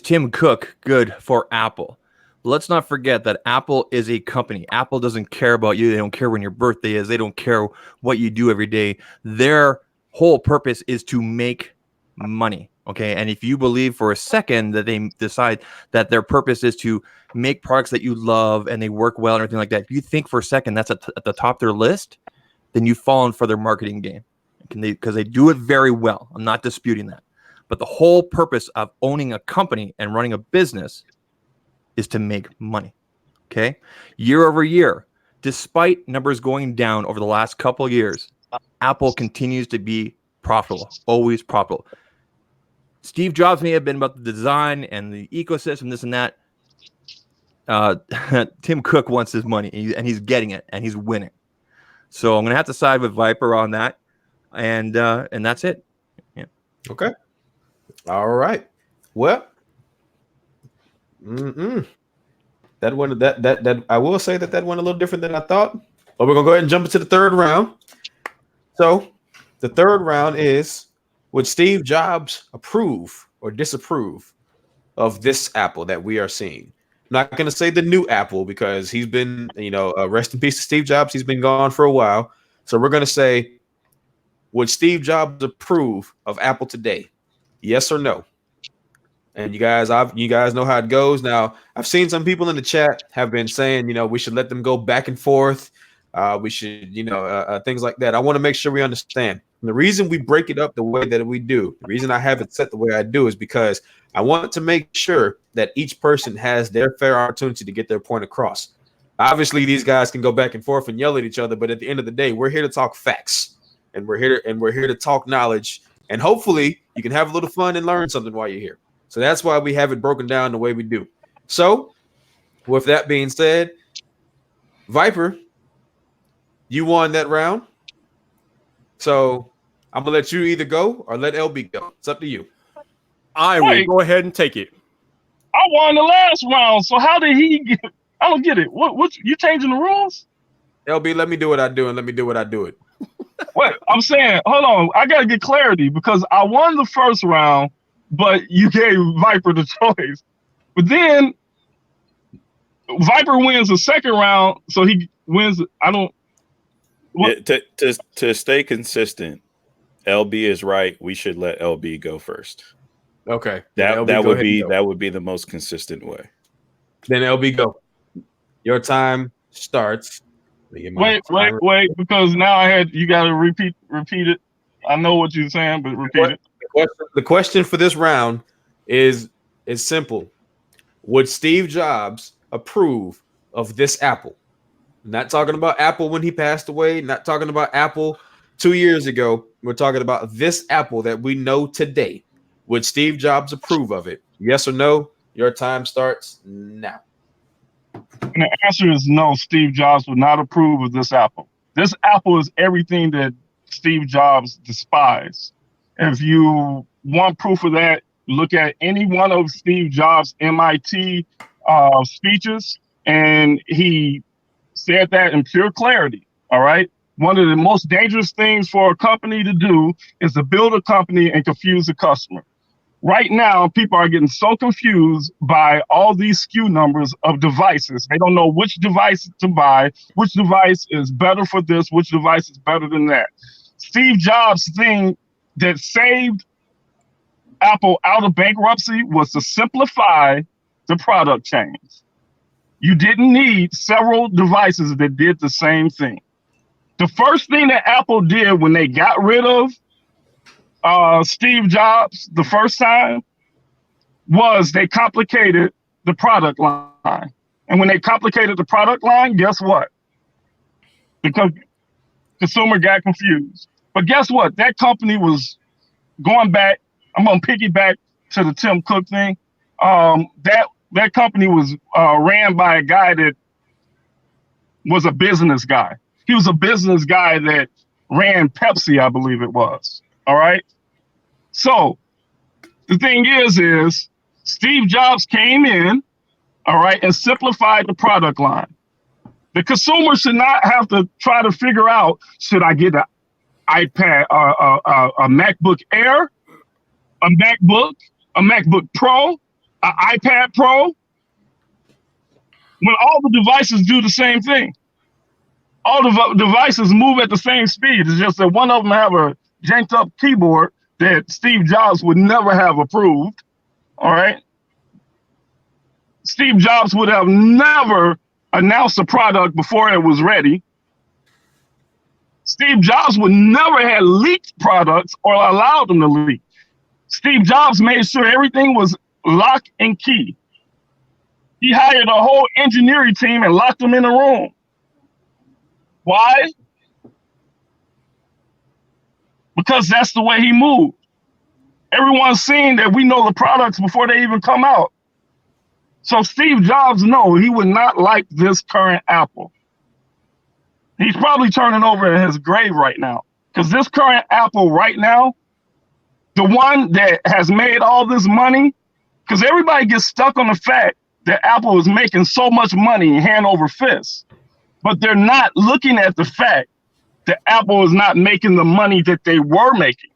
Tim Cook good for Apple? Let's not forget that Apple is a company. Apple doesn't care about you. They don't care when your birthday is. They don't care what you do every day. Their whole purpose is to make money. Okay. And if you believe for a second that they decide that their purpose is to make products that you love and they work well and everything like that, if you think for a second that's at the top of their list, then you've fallen for their marketing game. Because they do it very well. I'm not disputing that. But the whole purpose of owning a company and running a business is to make money. Okay. Year over year, despite numbers going down over the last couple of years, Apple continues to be profitable, always profitable. Steve Jobs may have been about the design and the ecosystem, this and that. Tim Cook wants his money, and he's getting it, and he's winning. So I'm going to have to side with Vyyper on that, and that's it. Yeah. Okay. All right. Well, that one that I will say that went a little different than I thought. But we're gonna go ahead and jump into the third round. So the third round is, would Steve Jobs approve or disapprove of this Apple that we are seeing? I'm not going to say the new Apple, because he's been, rest in peace to Steve Jobs. He's been gone for a while. So we're going to say, would Steve Jobs approve of Apple today? Yes or no? And you guys know how it goes. Now, I've seen some people in the chat have been saying, we should let them go back and forth. We should, things like that. I want to make sure we understand. And the reason we break it up the way that we do, the reason I have it set the way I do, is because I want to make sure that each person has their fair opportunity to get their point across. Obviously, these guys can go back and forth and yell at each other, but at the end of the day, we're here to talk facts, and we're here to talk knowledge, and hopefully you can have a little fun and learn something while you're here. So that's why we have it broken down the way we do. So, with that being said, Vyyper, you won that round. So I'm gonna let you either go or let LB go. It's up to you. I will go ahead and take it. I won the last round, so how did he get? I don't get it. What you changing the rules? LB, let me do what I do, and let me do what I do it. Wait, I'm saying, hold on. I gotta get clarity because I won the first round, but you gave Vyyper the choice. But then Vyyper wins the second round, so he wins. I don't. To stay consistent, LB is right. We should let LB go first. Okay. That would be the most consistent way. Then LB go. Your time starts. Wait, because now you got to repeat it. I know what you're saying, but repeat it. The question for this round is simple. Would Steve Jobs approve of this apple? Not talking about Apple when he passed away, not talking about Apple 2 years ago. We're talking about this apple that we know today. Would Steve Jobs approve of it? Yes or no? Your time starts now. And the answer is no. Steve Jobs would not approve of this apple. This apple is everything that Steve Jobs despised. If you want proof of that, look at any one of Steve Jobs' MIT speeches, and he said that in pure clarity. All right. One of the most dangerous things for a company to do is to build a company and confuse the customer. Right now, people are getting so confused by all these SKU numbers of devices. They don't know which device to buy, which device is better for this, which device is better than that. Steve Jobs' thing that saved Apple out of bankruptcy was to simplify the product chains. You didn't need several devices that did the same thing. The first thing that Apple did when they got rid of Steve Jobs the first time was they complicated the product line. And when they complicated the product line, guess what? Because consumer got confused. But guess what? That company was going back. I'm going to piggyback to the Tim Cook thing. That company was ran by a guy that was a business guy. He was a business guy that ran Pepsi, I believe it was. All right. So the thing is Steve Jobs came in, all right, and simplified the product line. The consumer should not have to try to figure out, should I get an iPad, a MacBook Air, a MacBook Pro, an iPad Pro, when all the devices do the same thing. All the devices move at the same speed. It's just that one of them have a janked up keyboard that Steve Jobs would never have approved. All right. Steve Jobs would have never announced a product before it was ready. Steve Jobs would never have leaked products or allowed them to leak. Steve Jobs made sure everything was lock and key. He hired a whole engineering team and locked them in a room. Why? Because that's the way he moved. Everyone's seeing that we know the products before they even come out. So Steve Jobs, no, he would not like this current Apple. He's probably turning over in his grave right now. Because this current Apple right now, the one that has made all this money, because everybody gets stuck on the fact that Apple is making so much money hand over fist. But they're not looking at the fact that Apple is not making the money that they were making.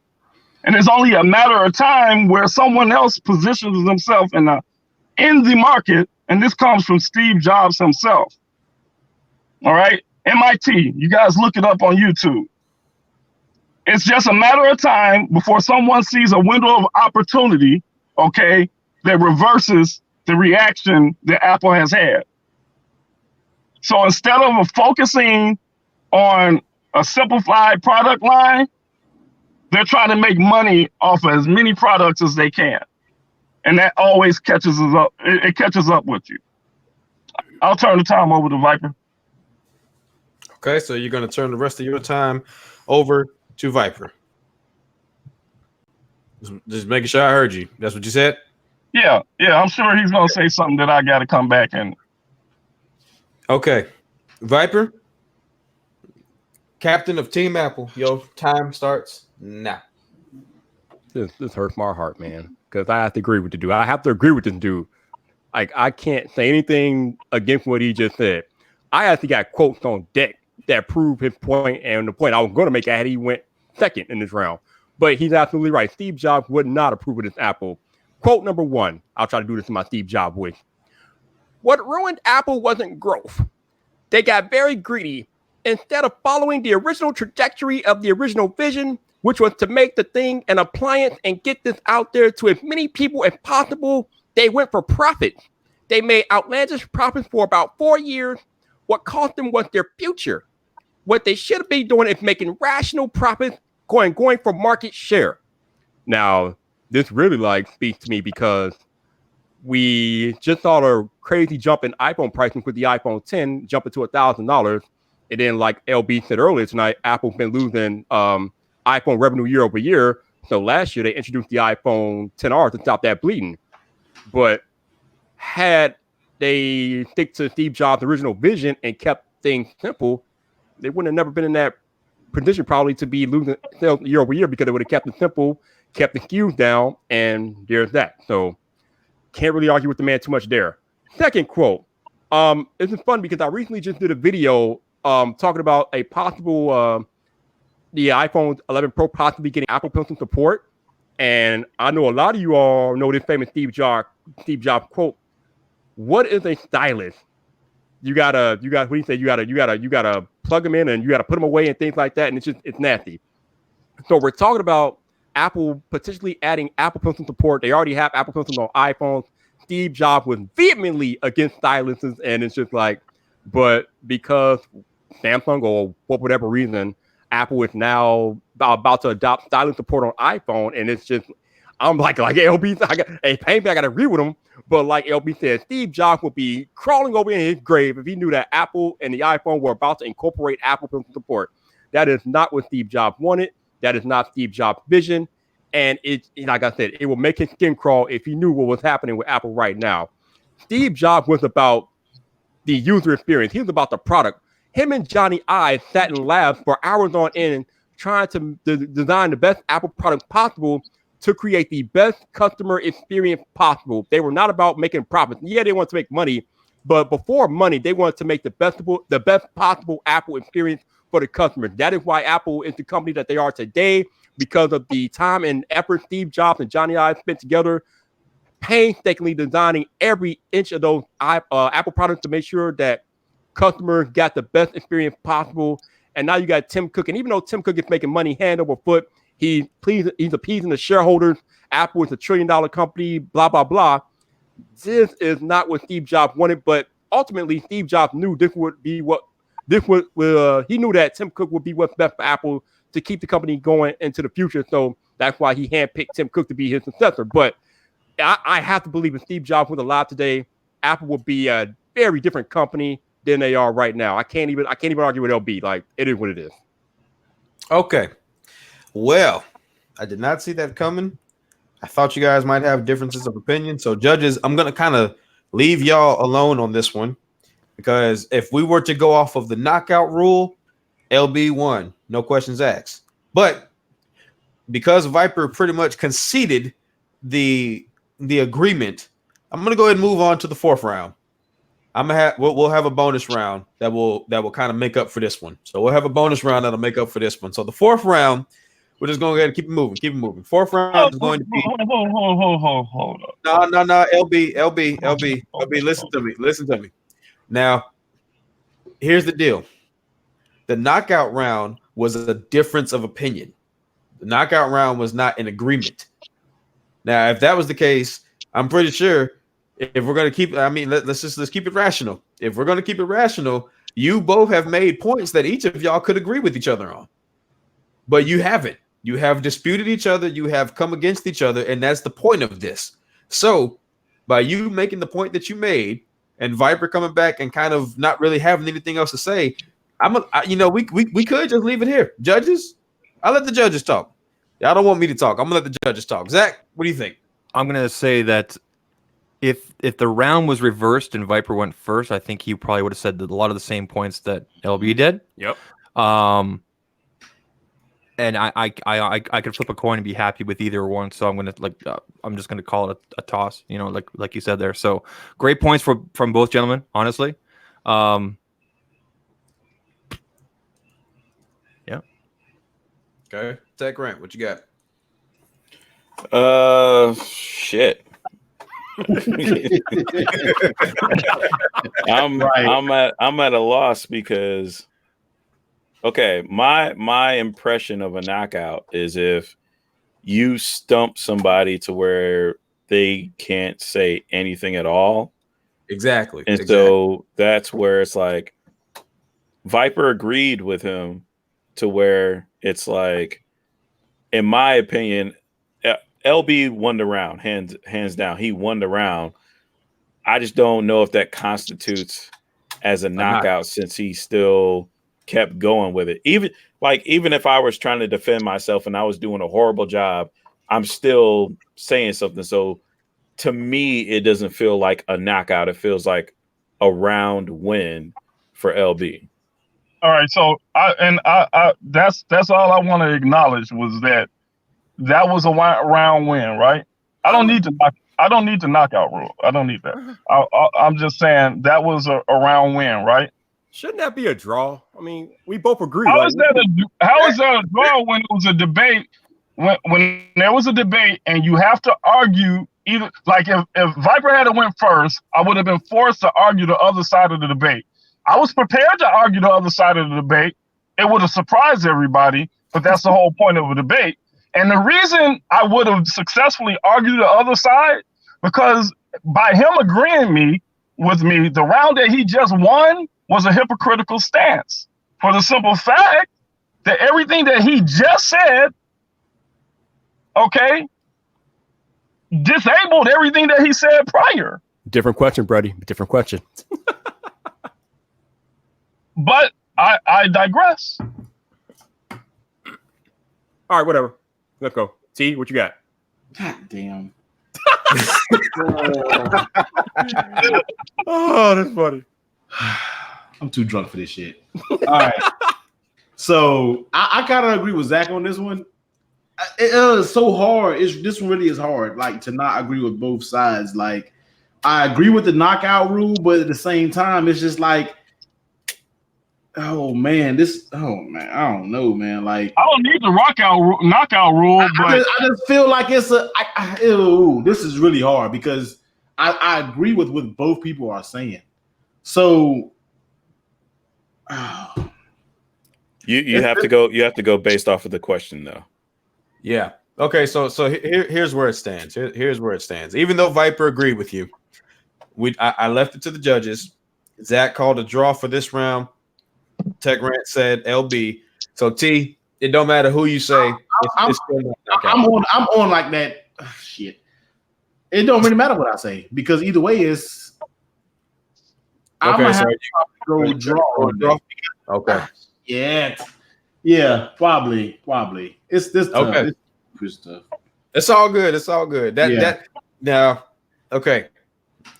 And it's only a matter of time where someone else positions themselves in the market, and this comes from Steve Jobs himself. All right, MIT, you guys look it up on YouTube. It's just a matter of time before someone sees a window of opportunity, okay, that reverses the reaction that Apple has had. So instead of focusing on a simplified product line, they're trying to make money off of as many products as they can. And that always catches us up. It catches up with you. I'll turn the time over to Vyyper. Okay, so you're going to turn the rest of your time over to Vyyper. Just making sure I heard you. That's what you said? Yeah, I'm sure he's gonna say something that I got to come back and. Okay, Vyyper, captain of Team Apple. Your time starts now. This hurts my heart, man, because I have to agree with the dude. I have to agree with this dude. Like, I can't say anything against what he just said. I actually got quotes on deck that prove his point, and the point I was going to make had he went second in this round. But he's absolutely right. Steve Jobs would not approve of this Apple. Quote number one. I'll try to do this in my Steve Jobs voice. What ruined Apple wasn't growth. They got very greedy. Instead of following the original trajectory of the original vision, which was to make the thing an appliance and get this out there to as many people as possible, they went for profit. They made outlandish profits for about 4 years. What cost them was their future. What they should be doing is making rational profits, going for market share. Now, this really speaks to me because we just saw a crazy jump in iPhone pricing with the iPhone 10 jumping to $1,000. And then, like LB said earlier tonight, Apple's been losing iPhone revenue year over year. So last year they introduced the iPhone 10R to stop that bleeding. But had they stick to Steve Jobs' original vision and kept things simple, they wouldn't have never been in that position probably to be losing sales year over year, because they would have kept it simple, kept the SKUs down, and there's that. So can't really argue with the man too much there. Second quote. This is fun because I recently just did a video talking about a possible the iPhone 11 Pro possibly getting Apple Pencil support. And I know a lot of you all know this famous Steve Jobs quote. What is a stylus? You gotta what do you say? You gotta plug them in and you gotta put them away and things like that. And it's nasty. So we're talking about Apple potentially adding Apple Pencil support. They already have Apple Pencil on iPhones. Steve Jobs was vehemently against styluses, and it's just like, but because Samsung or for whatever reason, Apple is now about to adopt stylus support on iPhone, and it's just, I'm like LB, I gotta agree with him, but like LB said, Steve Jobs would be crawling over in his grave if he knew that Apple and the iPhone were about to incorporate Apple Pencil support. That is not what Steve Jobs wanted. That is not Steve Jobs' vision. And it, like I said, it will make his skin crawl if he knew what was happening with Apple right now. Steve Jobs was about the user experience. He was about the product. Him and Johnny Ive sat in labs for hours on end trying to design the best Apple product possible to create the best customer experience possible. They were not about making profits. Yeah, they wanted to make money, but before money, they wanted to make the best possible Apple experience for the customers. That is why Apple is the company that they are today, because of the time and effort Steve Jobs and Johnny Ive spent together painstakingly designing every inch of those Apple products to make sure that customers got the best experience possible. And now you got Tim Cook, and even though Tim Cook is making money hand over foot, he's appeasing the shareholders. Apple is $1 trillion company, blah, blah, blah. This is not what Steve Jobs wanted, but ultimately Steve Jobs knew he knew that Tim Cook would be what's best for Apple to keep the company going into the future. So that's why he handpicked Tim Cook to be his successor. But I have to believe if Steve Jobs was alive today, Apple would be a very different company than they are right now. I can't even argue with LB. Like, it is what it is. Okay. Well, I did not see that coming. I thought you guys might have differences of opinion. So, judges, I'm going to kind of leave y'all alone on this one, because if we were to go off of the knockout rule, LB won, no questions asked. But because Vyyper pretty much conceded the agreement, I'm going to go ahead and move on to the fourth round. We'll have a bonus round that will kind of make up for this one. So we'll have a bonus round that'll make up for this one. So the fourth round, we're just going to go ahead and keep it moving. Fourth round is going to be. Hold up. No, LB, listen to me. Now, here's the deal. The knockout round was a difference of opinion. The knockout round was not an agreement. Now, if that was the case, I'm pretty sure if we're going to keep, let's keep it rational. If we're going to keep it rational, you both have made points that each of y'all could agree with each other on, but you haven't. You have disputed each other. You have come against each other, and that's the point of this. So, by you making the point that you made, and Vyyper coming back and kind of not really having anything else to say, we could just leave it here. Judges, I'll let the judges talk. Y'all don't want me to talk. I'm gonna let the judges talk. Zach, what do you think? I'm going to say that If the round was reversed and Vyyper went first, I think he probably would have said a lot of the same points that LB did. Yep. And I could flip a coin and be happy with either one. So I'm just gonna call it a toss. You know, like you said there. So great points from both gentlemen, honestly. Yeah. Okay. Tech Grant, what you got? Shit. I'm at a loss because okay, my impression of a knockout is if you stump somebody to where they can't say anything at all. Exactly. And so that's where it's like Vyyper agreed with him to where it's like, in my opinion, LB won the round, hands down. He won the round. I just don't know if that constitutes as a knockout since he still kept going with it. Even if I was trying to defend myself and I was doing a horrible job, I'm still saying something. So to me, it doesn't feel like a knockout. It feels like a round win for LB. All right, so that's all I want to acknowledge was that was a round win, right? I don't need the knockout rule. I don't need that. I'm just saying that was a round win, right? Shouldn't that be a draw? I mean, we both agree. How is that a draw when it was a debate? When there was a debate and you have to argue either, like if Vyyper had to win first, I would have been forced to argue the other side of the debate. I was prepared to argue the other side of the debate. It would have surprised everybody, but that's the whole point of a debate. And the reason I would have successfully argued the other side, because by him agreeing with me, the round that he just won was a hypocritical stance. For the simple fact that everything that he just said, okay, disabled everything that he said prior. Different question, Brady. Different question. But I digress. All right, whatever. Let's go. T, what you got? God damn. Oh, that's funny. I'm too drunk for this shit. All right. So I kind of agree with Zach on this one. It is so hard. This one really is hard, like, to not agree with both sides. Like, I agree with the knockout rule, but at the same time, it's just like, I don't know, man. Like, I don't need the knockout rule, but I just feel like it's this is really hard because I agree with what both people are saying. So you have to go based off of the question though. Yeah. Okay. So here's where it stands. Here's where it stands. Even though Vyyper agreed with you, I left it to the judges. Zach called a draw for this round. Tech Grant said LB. So T, it don't matter who you say. I'm on like that. Shit. It don't really matter what I say because either way is. I'm gonna have to go draw. Okay. Yeah. Probably. It's this tough. Okay. It's tough. It's all good. That now. Okay.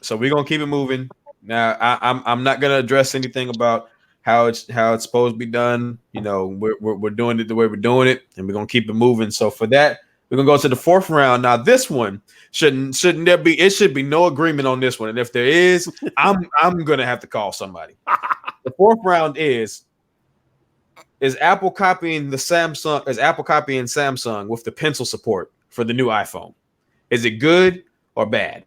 So we're gonna keep it moving. Now I'm not gonna address anything about how it's supposed to be done. You know, we're doing it the way we're doing it, and we're gonna keep it moving. So for that, we're gonna go to the fourth round. Now, this one shouldn't there be? It should be no agreement on this one, and if there is, I'm gonna have to call somebody. The fourth round is Apple copying Samsung with the pencil support for the new iPhone? Is it good or bad?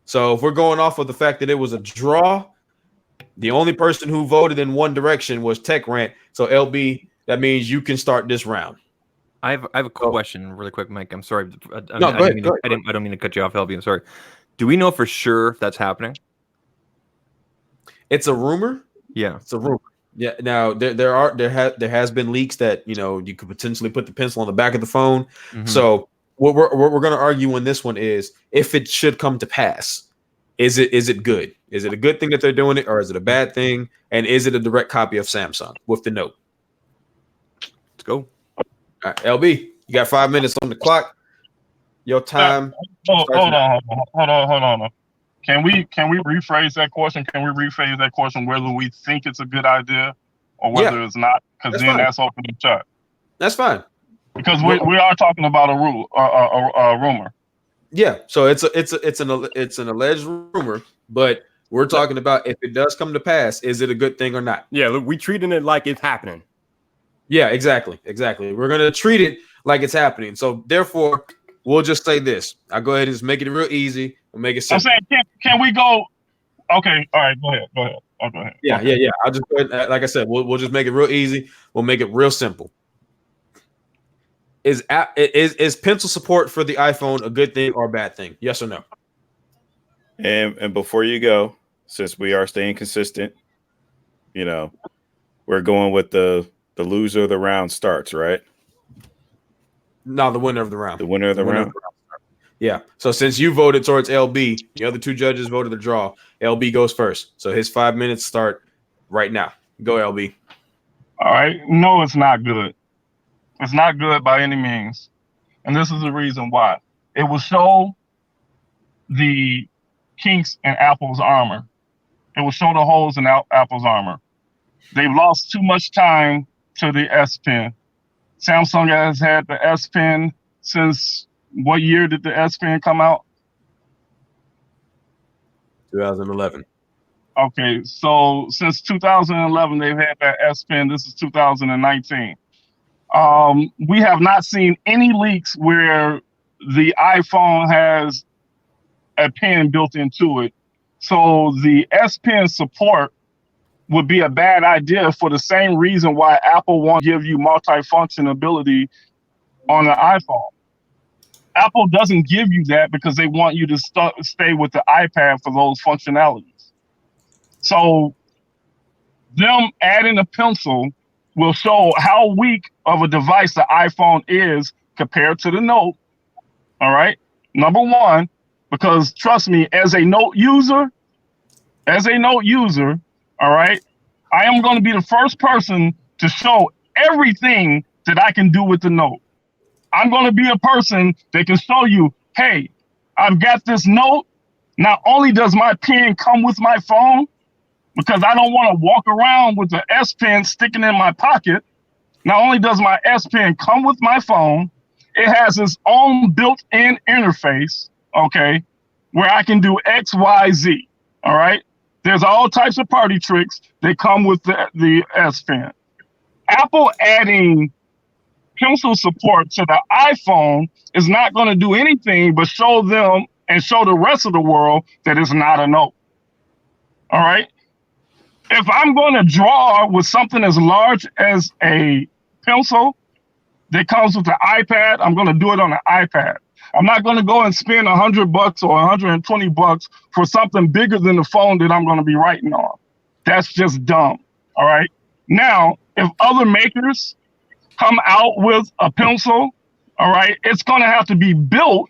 So if we're going off of the fact that it was a draw, the only person who voted in one direction was Tech Rant. So LB, that means you can start this round. I have a question really quick, Mike. I'm sorry. I don't mean to cut you off, LB. I'm sorry. Do we know for sure if that's happening? It's a rumor. Yeah, it's a rumor. Yeah. Now there has been leaks that you could potentially put the pencil on the back of the phone. Mm-hmm. So what we're going to argue in this one is if it should come to pass. Is it good? Is it a good thing that they're doing it, or is it a bad thing? And is it a direct copy of Samsung with the note? Let's go. All right, LB, you got 5 minutes on the clock. Your time. Hold on. Can we rephrase that question? Can we rephrase that question whether we think it's a good idea or whether it's not? Because then that's open to chat. That's fine. Because we are talking about a rumor. Yeah. So it's an alleged rumor, but we're talking about if it does come to pass, is it a good thing or not? Yeah, look, we treating it like it's happening. Yeah, exactly. We're gonna treat it like it's happening. So therefore, we'll just say this. I'll go ahead and just make it real easy. We'll make it simple. I'm saying, can we go? Okay, all right, go ahead. Oh, go ahead. Yeah. I'll just go ahead, like I said, we'll just make it real easy. We'll make it real simple. Is pencil support for the iPhone a good thing or a bad thing? Yes or no? And before you go, since we are staying consistent, we're going with the loser of the round starts, right? No, the winner of the round. The winner of the round. Yeah. So since you voted towards LB, the other two judges voted a draw. LB goes first. So his 5 minutes start right now. Go, LB. All right. No, it's not good. It's not good by any means. And this is the reason why. It will show the kinks in Apple's armor. It will show the holes in Apple's armor. They've lost too much time to the S Pen. Samsung has had the S Pen since what year did the S Pen come out? 2011. Okay, so since 2011, they've had that S Pen. This is 2019. We have not seen any leaks where the iPhone has a pen built into it. So the S Pen support would be a bad idea for the same reason why Apple won't give you multifunction ability on the iPhone. Apple doesn't give you that because they want you to stay with the iPad for those functionalities. So them adding a pencil will show how weak of a device the iPhone is compared to the Note. All right. Number one, because trust me, as a Note user, all right, I am going to be the first person to show everything that I can do with the Note. I'm going to be a person that can show you, hey, I've got this Note. Not only does my pen come with my phone, because I don't want to walk around with the S Pen sticking in my pocket. Not only does my S Pen come with my phone, it has its own built-in interface, okay, where I can do X, Y, Z, all right? There's all types of party tricks that come with the S Pen. Apple adding pencil support to the iPhone is not going to do anything but show them and show the rest of the world that it's not a Note, all right? If I'm going to draw with something as large as a pencil that comes with the iPad, I'm going to do it on the iPad. I'm not going to go and spend $100 or $120 for something bigger than the phone that I'm going to be writing on. That's just dumb. All right. Now, if other makers come out with a pencil, all right, it's going to have to be built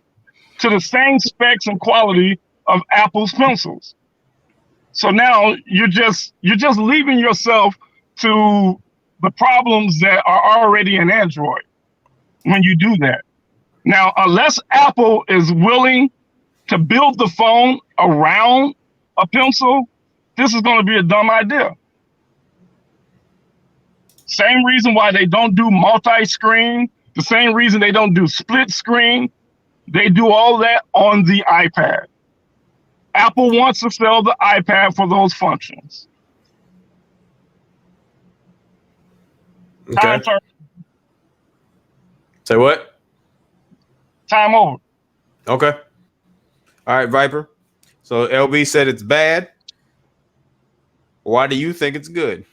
to the same specs and quality of Apple's pencils. So now you're just leaving yourself to the problems that are already in Android when you do that. Now, unless Apple is willing to build the phone around a pencil, this is going to be a dumb idea. Same reason why they don't do multi-screen, the same reason they don't do split screen. They do all that on the iPad. Apple wants to sell the iPad for those functions. Okay. Say what? Time over. Okay. All right, Vyyper. So LB said it's bad. Why do you think it's good?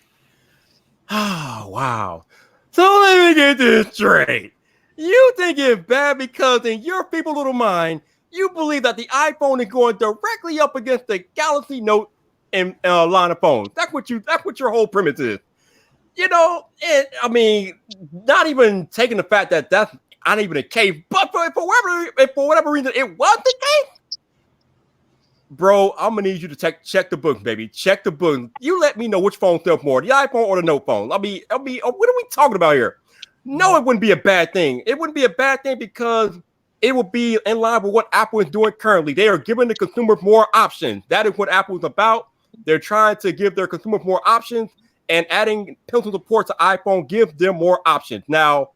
Oh, wow. So let me get this straight. You think it's bad because in your feeble little mind, you believe that the iPhone is going directly up against the Galaxy Note and line of phones. That's what your whole premise is. Not even taking the fact that that's not even a case, but for whatever reason it was the case. Bro, I'm gonna need you to check the book, baby. Check the book. You let me know which phone sells more, the iPhone or the Note phone. What are we talking about here? No, it wouldn't be a bad thing. It wouldn't be a bad thing because it will be in line with what Apple is doing currently. They are giving the consumer more options. That is what Apple is about. They're trying to give their consumers more options, and adding pencil support to iPhone gives them more options. Now,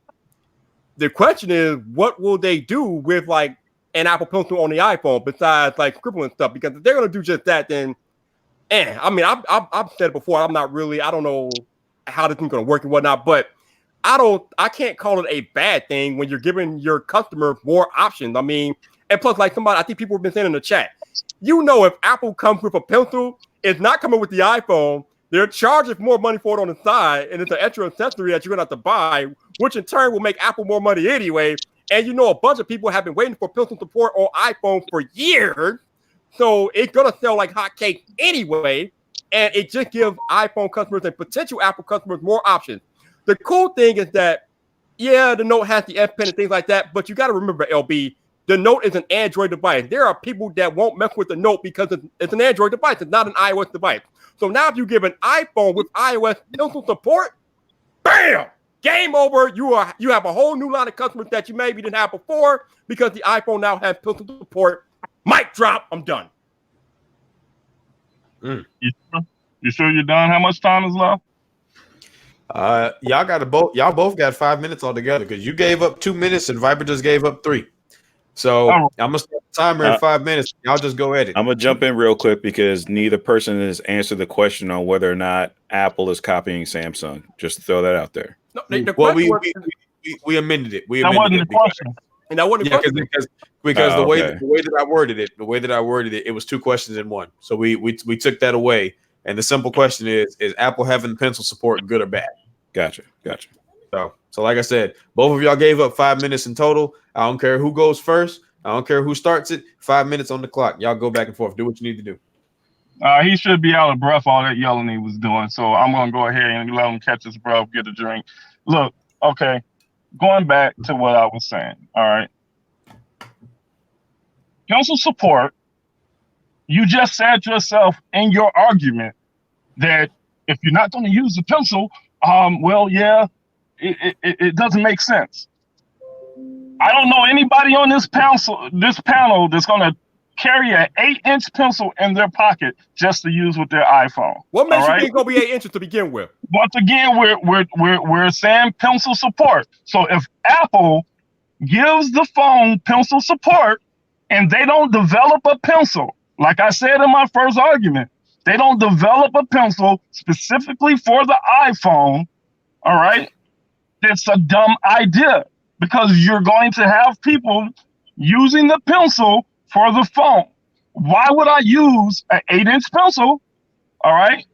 the question is, what will they do with like an Apple Pencil on the iPhone besides like scribbling stuff? Because if they're going to do just that, then, I mean, I've said it before. I don't know how this is going to work and whatnot, but I can't call it a bad thing when you're giving your customer more options. I mean, and plus, like I think people have been saying in the chat, if Apple comes with a pencil, it's not coming with the iPhone. They're charging more money for it on the side, and it's an extra accessory that you're gonna have to buy, which in turn will make Apple more money anyway. And a bunch of people have been waiting for pencil support on iPhone for years, so it's gonna sell like hotcakes anyway. And it just gives iPhone customers and potential Apple customers more options. The cool thing is that, the Note has the S Pen and things like that, but you got to remember, LB, the Note is an Android device. There are people that won't mess with the Note because it's an Android device. It's not an iOS device. So now if you give an iPhone with iOS pencil support, bam, game over. You have a whole new line of customers that you maybe didn't have before because the iPhone now has pencil support. Mic drop. I'm done. You sure you're done? How much time is left? Y'all both got 5 minutes altogether because you gave up 2 minutes and Vyyper just gave up 3. So I'm gonna start the timer in 5 minutes. Y'all just go at it. I'm gonna jump in real quick because neither person has answered the question on whether or not Apple is copying Samsung. Just to throw that out there. No, we amended it. That wasn't the question. And that wasn't because the way that I worded it, it was 2 questions in one. So we took that away. And the simple question is Apple having pencil support good or bad? Gotcha. So like I said, both of y'all gave up 5 minutes in total. I don't care who goes first. I don't care who starts it. 5 minutes on the clock. Y'all go back and forth. Do what you need to do. He should be out of breath, all that yelling he was doing. So I'm going to go ahead and let him catch his breath, get a drink. Look, okay, going back to what I was saying, all right. Pencil support, you just said yourself in your argument that if you're not going to use the pencil, it doesn't make sense. I don't know anybody on this panel that's going to carry an 8-inch pencil in their pocket just to use with their iPhone. What makes you think it's going to be 8 inches to begin with? Once again, we're saying pencil support. So if Apple gives the phone pencil support and they don't develop a pencil, like I said in my first argument, they don't develop a pencil specifically for the iPhone, all right? It's a dumb idea because you're going to have people using the pencil for the phone. Why would I use an 8-inch pencil, all right,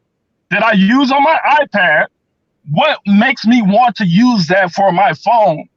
that I use on my iPad? What makes me want to use that for my phone?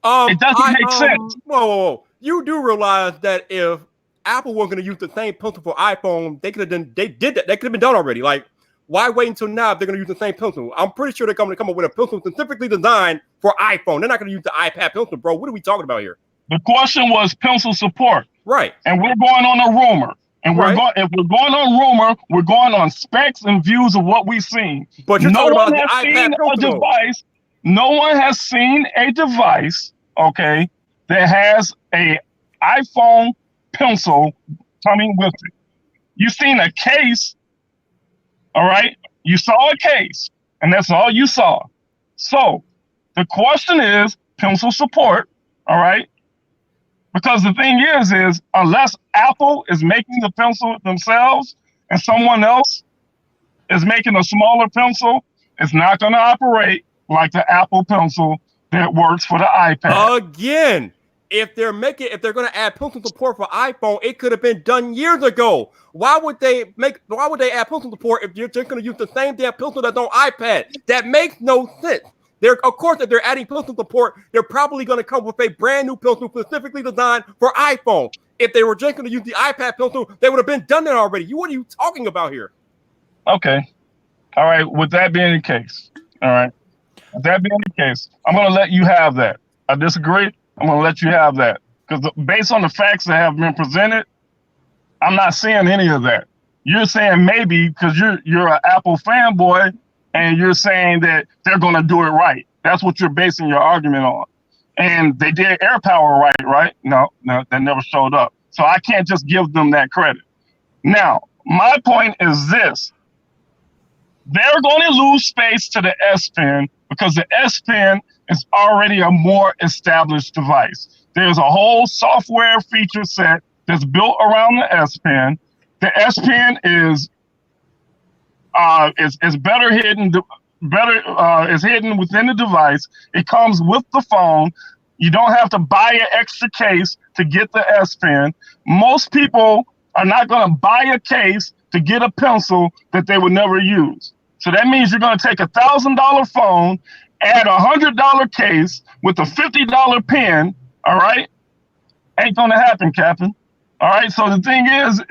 It doesn't make sense. Whoa. You do realize that if Apple was going to use the same pencil for iPhone, they could have done. They did that. That could have been done already. Like, why wait until now if they're going to use the same pencil? I'm pretty sure they're going to come up with a pencil specifically designed for iPhone. They're not going to use the iPad pencil, bro. What are we talking about here? The question was pencil support, right? And we're going on a rumor. And if we're going on rumor, we're going on specs and views of what we've seen. But you're talking about the iPad pencil. No one has seen a device, okay, that has a iPhone pencil coming with it. You've seen a case, all right? You saw a case, and that's all you saw. So the question is pencil support, all right? Because the thing is unless Apple is making the pencil themselves and someone else is making a smaller pencil, it's not going to operate like the Apple pencil that works for the iPad. Again, if they're going to add pencil support for iPhone, it could have been done years ago. Why would they add pencil support if you're just going to use the same damn pencil that's on iPad? That makes no sense. Of course, if they're adding pencil support, they're probably going to come with a brand new pencil specifically designed for iPhone. If they were just going to use the iPad pencil, they would have been done there already. What are you talking about here? Okay. All right. With that being the case, all right. With that being the case, I'm going to let you have that. I disagree. I'm going to let you have that. Because based on the facts that have been presented, I'm not seeing any of that. You're saying maybe because you're an Apple fanboy, and you're saying that they're going to do it right. That's what you're basing your argument on. and they did AirPower right? No, that never showed up. So I can't just give them that credit. Now, my point is this. They're going to lose space to the S Pen because the S Pen is already a more established device. There's a whole software feature set that's built around the S Pen. The S Pen is better hidden. Is hidden within the device. It comes with the phone. You don't have to buy an extra case to get the S Pen. Most people are not going to buy a case to get a pencil that they would never use. So that means you're going to take $1,000 phone, add $100 case with a $50 pen. All right, ain't going to happen, Captain. All right. So the thing is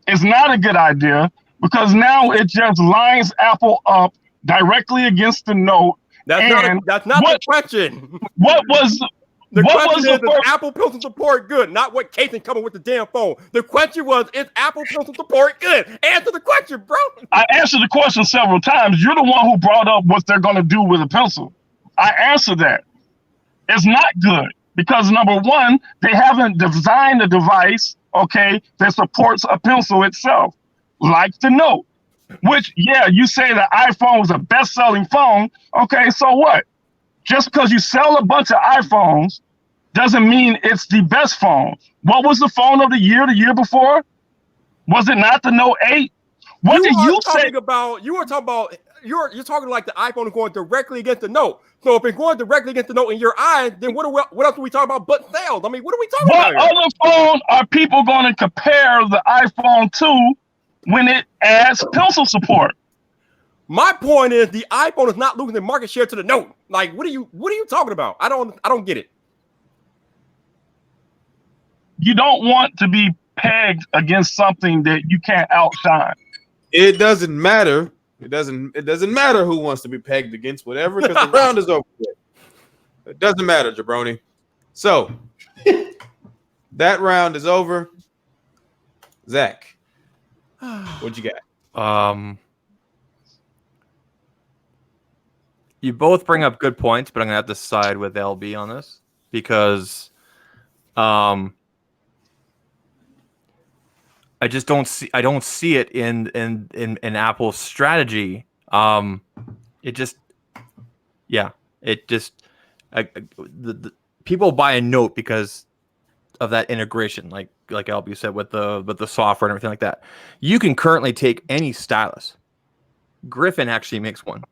it's not a good idea because now it just lines Apple up directly against the Note. That's not the question. What was the what question? was Is Apple Pencil support good? Not what casing coming with the damn phone. The question was, is Apple Pencil support good? Answer the question, bro. I answered the question several times. You're the one who brought up what they're going to do with a pencil. I answered that. It's not good because number one, they haven't designed a device, okay, that supports a pencil itself, like the Note. Which, yeah, you say the iPhone was a best-selling phone. Okay, so what? Just because you sell a bunch of iPhones doesn't mean it's the best phone. What was the phone of the year before? Was it not the Note 8? What did you say? You're talking like the iPhone is going directly against the Note. So if it's going directly against the Note in your eyes, then what else are we talking about but sales? I mean, what are we talking about here? What other phone are people going to compare the iPhone to when it adds pencil support? My point is the iPhone is not losing the market share to the Note. Like, what are you talking about? I don't get it. You don't want to be pegged against something that you can't outshine. It doesn't matter. It doesn't matter who wants to be pegged against whatever because the round is over with. It doesn't matter, Jabroni. So that round is over. Zach, what you got? You both bring up good points, but I'm gonna have to side with LB on this because I just don't see it in Apple's strategy. The people buy a Note because of that integration, like LB said, with the software and everything like that. You can currently take any stylus. Griffin actually makes one.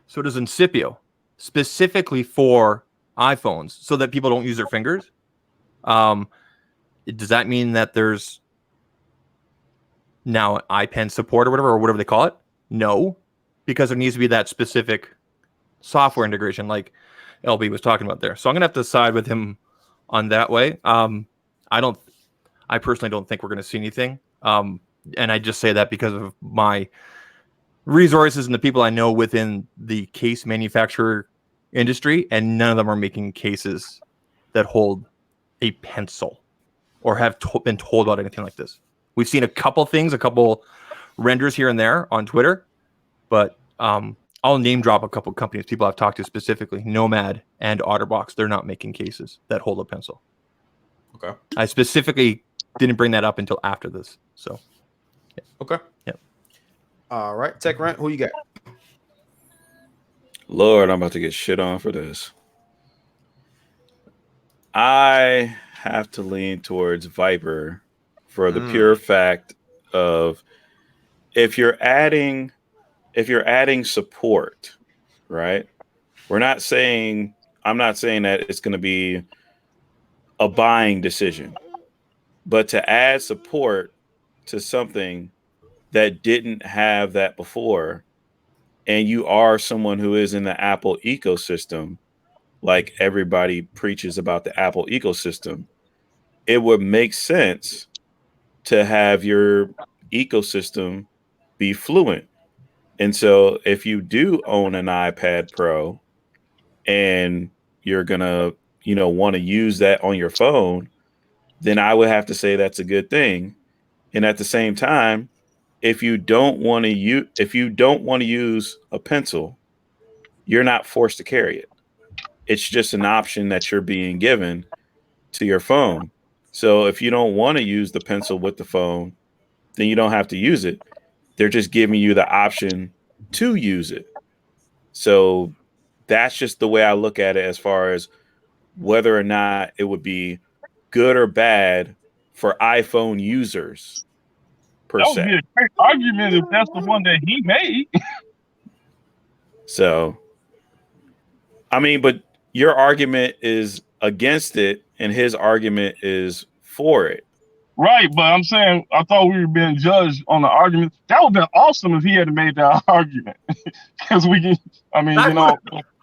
So does Incipio, specifically for iPhones, so that people don't use their fingers. Does that mean that there's now iPen support or whatever they call it? No, because there needs to be that specific software integration, like LB was talking about there. So I'm gonna have to side with him on that way. I personally don't think we're gonna see anything. And I just say that because of my resources and the people I know within the case manufacturer industry, and none of them are making cases that hold a pencil or have been told about anything like this. We've seen a couple renders here and there on Twitter, but I'll name drop a couple companies people I've talked to specifically, Nomad and Otterbox. They're not making cases that hold a pencil. Okay. I specifically didn't bring that up until after this. So, yeah. Okay. Yeah. All right. Tech Rant, who you got? Lord, I'm about to get shit on for this. I have to lean towards Vyyper for the pure fact of if you're adding support, right? I'm not saying that it's going to be a buying decision, but to add support to something that didn't have that before, and you are someone who is in the Apple ecosystem, like everybody preaches about the Apple ecosystem, it would make sense to have your ecosystem be fluent. And so if you do own an iPad Pro and you're going to, want to use that on your phone, then I would have to say that's a good thing. And at the same time, if you don't want to use a pencil, you're not forced to carry it. It's just an option that you're being given to your phone. So if you don't want to use the pencil with the phone, then you don't have to use it. They're just giving you the option to use it. So that's just the way I look at it as far as whether or not it would be good or bad for iPhone users per That would se. be a great argument if that's the one that he made. So, I mean, but your argument is against it and his argument is for it. Right, but I'm saying I thought we were being judged on the argument. That would have been awesome if he had made that argument. Because we can, I mean, you know.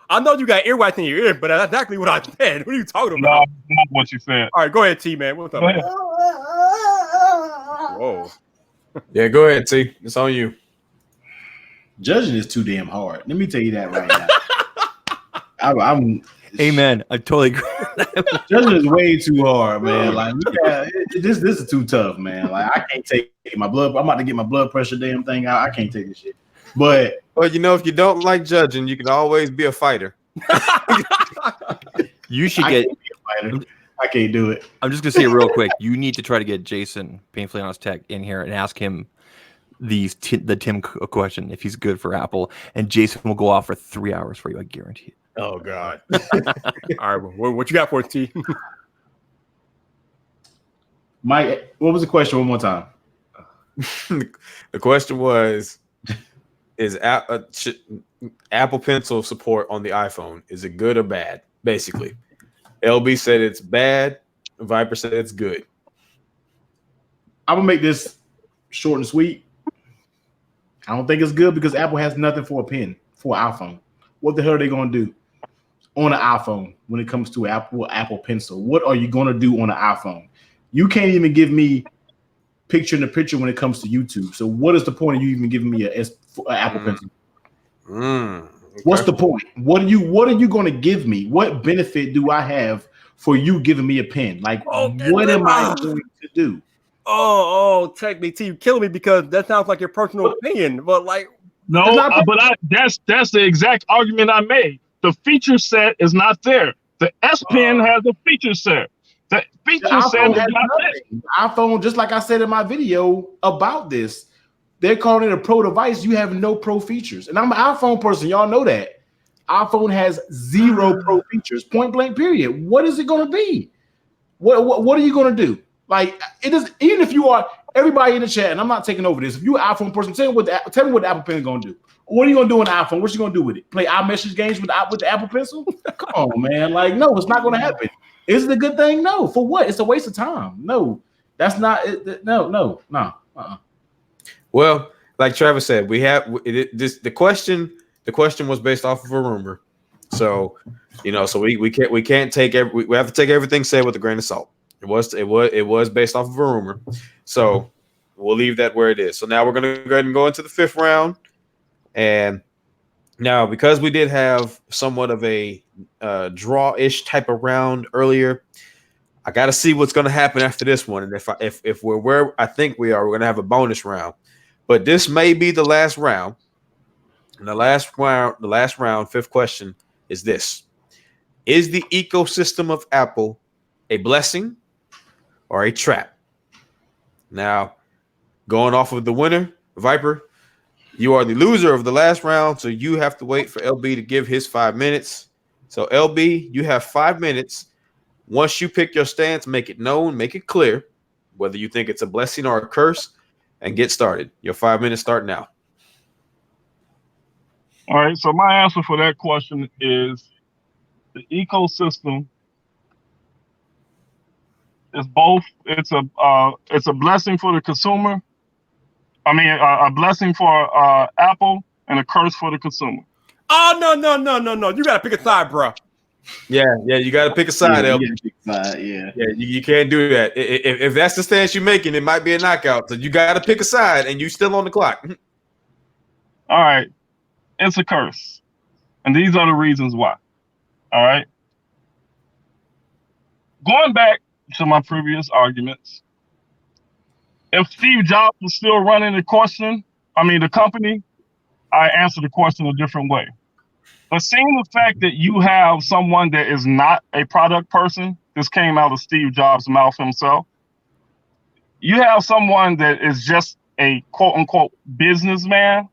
I know you got earwax in your ear, but that's exactly what I said. What are you talking No, about? not what you said. All right, go ahead, T, man. What's up, Go man? ahead. Whoa. Yeah, go ahead, T. It's on you. Judging is too damn hard. Let me tell you that right now. I'm Amen. I totally agree. judging is way too hard, man. Like, yeah, this is too tough, man. Like, I can't take my blood. I'm about to get my blood pressure damn thing out. I can't take this shit. But you know, if you don't like judging, you can always be a fighter. You should I get. can't be a fighter. I can't do it. I'm just gonna say it real quick. You need to try to get Jason, Painfully Honest Tech, in here and ask him the Tim question if he's good for Apple, and Jason will go off for 3 hours for you. I guarantee it. Oh God. All right, what you got for us, T? Mike, what was the question one more time? The question was, is Apple Pencil support on the iPhone, is it good or bad? Basically, LB said it's bad. Vyyyper said it's good. I'm gonna make this short and sweet. I don't think it's good because Apple has nothing for a pen for an iPhone. What the hell are they gonna do on an iPhone when it comes to Apple Pencil? What are you gonna do on an iPhone? You can't even give me picture-in-the-picture when it comes to YouTube. So what is the point of you even giving me an Apple Pencil? Okay. What's the point? What are you going to give me? What benefit do I have for you giving me a pen? Like, what am I going to do? Tech me, T, you killing me because that sounds like your personal opinion. But like, No, that's the exact argument I made. The feature set is not there. The S Pen has a feature set. The feature set is not there. The iPhone, just like I said in my video about this, they're calling it a pro device. You have no pro features. And I'm an iPhone person. Y'all know that. iPhone has 0 pro features, point blank, period. What is it going to be? What are you going to do? Like, it is, even if you are everybody in the chat, and I'm not taking over this. If you're an iPhone person, tell me what the Apple Pen is going to do. What are you going to do on iPhone? What you going to do with it? Play iMessage games with the Apple Pencil? Come on, man. Like, no, it's not going to happen. Is it a good thing? No. For what? It's a waste of time. No, that's not it. No. Well, like Travis said, we have this. The question was based off of a rumor, so so we can't take we have to take everything said with a grain of salt. It was based off of a rumor, so we'll leave that where it is. So now we're gonna go ahead and go into the 5th round, and now because we did have somewhat of a draw-ish type of round earlier, I got to see what's going to happen after this one, and if we're where I think we are, we're going to have a bonus round. But this may be the last round. And the last round, 5th question is this: is the ecosystem of Apple a blessing or a trap? Now, going off of the winner, Vyyyper, you are the loser of the last round, so you have to wait for LB to give his 5 minutes. So, LB, you have 5 minutes. Once you pick your stance, make it known, make it clear whether you think it's a blessing or a curse, and get started. Your 5 minutes start now. All right. So my answer for that question is the ecosystem is both. It's a blessing for the consumer. I mean, a blessing for Apple and a curse for the consumer. Oh no! You gotta pick a side, bro. Yeah, you got to pick a side, LB. Yeah. You can't do that. If that's the stance you're making, it might be a knockout. So you got to pick a side, and you still on the clock. All right. It's a curse. And these are the reasons why. All right. Going back to my previous arguments, if Steve Jobs was still running the company, I answer the question a different way. But seeing the fact that you have someone that is not a product person, this came out of Steve Jobs' mouth himself. You have someone that is just a quote unquote businessman.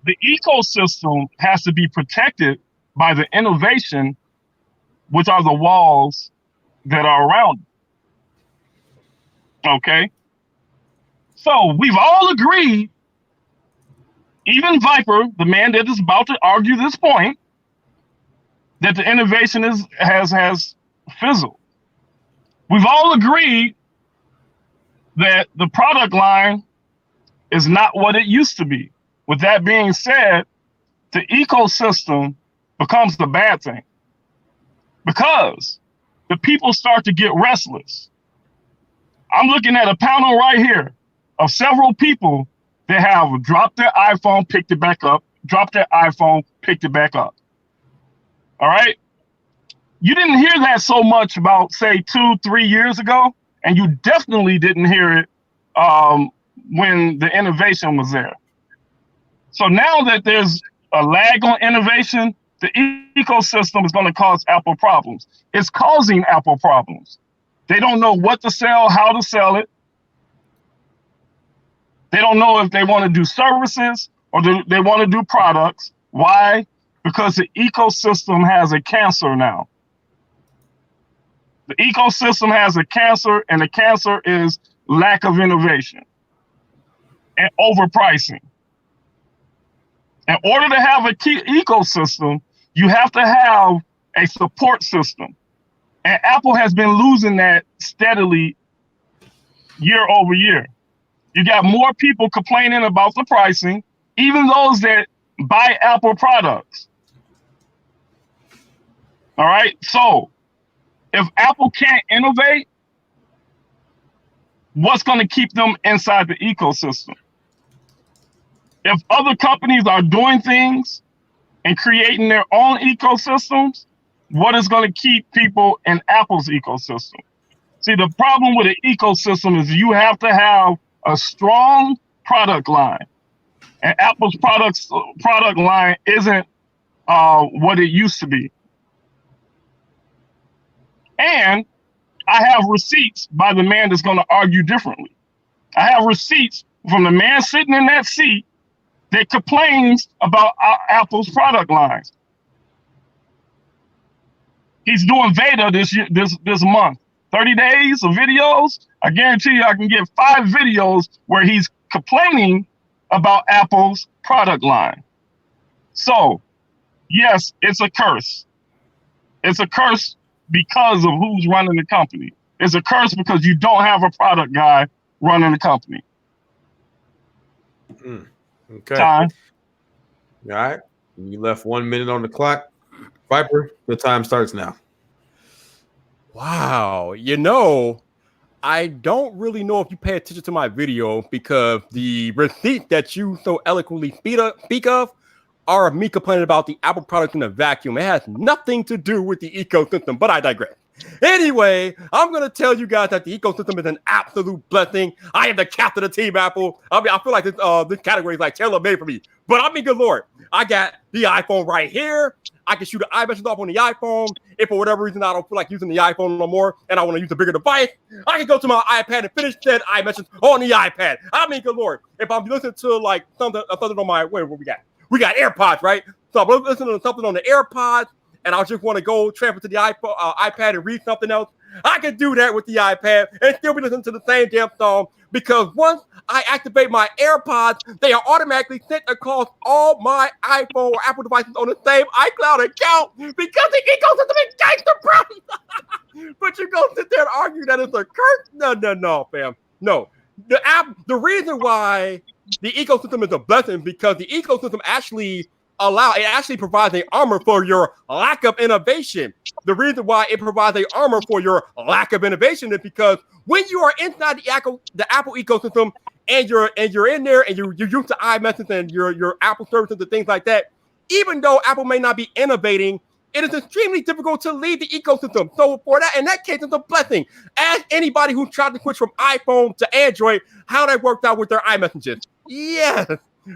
The ecosystem has to be protected by the innovation, which are the walls that are around it. Okay. So we've all agreed, even Vyyper, the man that is about to argue this point, that the innovation has fizzled. We've all agreed that the product line is not what it used to be. With that being said, the ecosystem becomes the bad thing because the people start to get restless. I'm looking at a panel right here of several people that have dropped their iPhone, picked it back up, dropped their iPhone, picked it back up. All right? You didn't hear that so much about, say, 2-3 years ago, and you definitely didn't hear it when the innovation was there. So now that there's a lag on innovation, the ecosystem is going to cause Apple problems. It's causing Apple problems. They don't know what to sell, how to sell it. They don't know if they want to do services or they want to do products. Why? Because the ecosystem has a cancer now. The ecosystem has a cancer, and the cancer is lack of innovation and overpricing. In order to have a key ecosystem, you have to have a support system. And Apple has been losing that steadily year over year. You got more people complaining about the pricing, even those that buy Apple products. All right. So if Apple can't innovate, what's going to keep them inside the ecosystem? If other companies are doing things and creating their own ecosystems, what is going to keep people in Apple's ecosystem? See, the problem with an ecosystem is you have to have a strong product line. And Apple's product line isn't what it used to be. And I have receipts by the man that's going to argue differently. I have receipts from the man sitting in that seat that complains about Apple's product lines. He's doing Veda this month. 30 days of videos. I guarantee you I can get 5 videos where he's complaining about Apple's product line. So, yes, it's a curse. It's a curse because of who's running the company. It's a curse because you don't have a product guy running the company. Okay. Time. All right. You left 1 minute on the clock. Vyyper, the time starts now. Wow. I don't really know if you pay attention to my video because the receipt that you so eloquently speak of are me complaining about the Apple product in a vacuum. It has nothing to do with the ecosystem, but I digress. Anyway, I'm going to tell you guys that the ecosystem is an absolute blessing. I am the captain of Team Apple. I mean, I feel like this category is like tailor-made for me. But I mean, good Lord, I got the iPhone right here. I can shoot an iMessage off on the iPhone. If for whatever reason I don't feel like using the iPhone no more and I want to use a bigger device, I can go to my iPad and finish that iMessage on the iPad. I mean, good Lord, if I'm listening to like something on my, what we got? We got AirPods, right? So I'm listening to something on the AirPods and I just want to go transfer to the iPad and read something else. I can do that with the iPad and still be listening to the same damn song because once I activate my AirPods, they are automatically sent across all my iPhone or Apple devices on the same iCloud account because the ecosystem is gangster, bro. But you go sit there and argue that it's a curse? No, fam. No. The reason why the ecosystem is a blessing because the ecosystem actually provides an armor for your lack of innovation. The reason why it provides an armor for your lack of innovation is because when you are inside the Apple ecosystem and you're in there and you're used to iMessage and your Apple services and things like that, even though Apple may not be innovating, it is extremely difficult to leave the ecosystem. So for that, in that case, it's a blessing. Ask anybody who tried to switch from iPhone to Android how that worked out with their iMessages. Yes,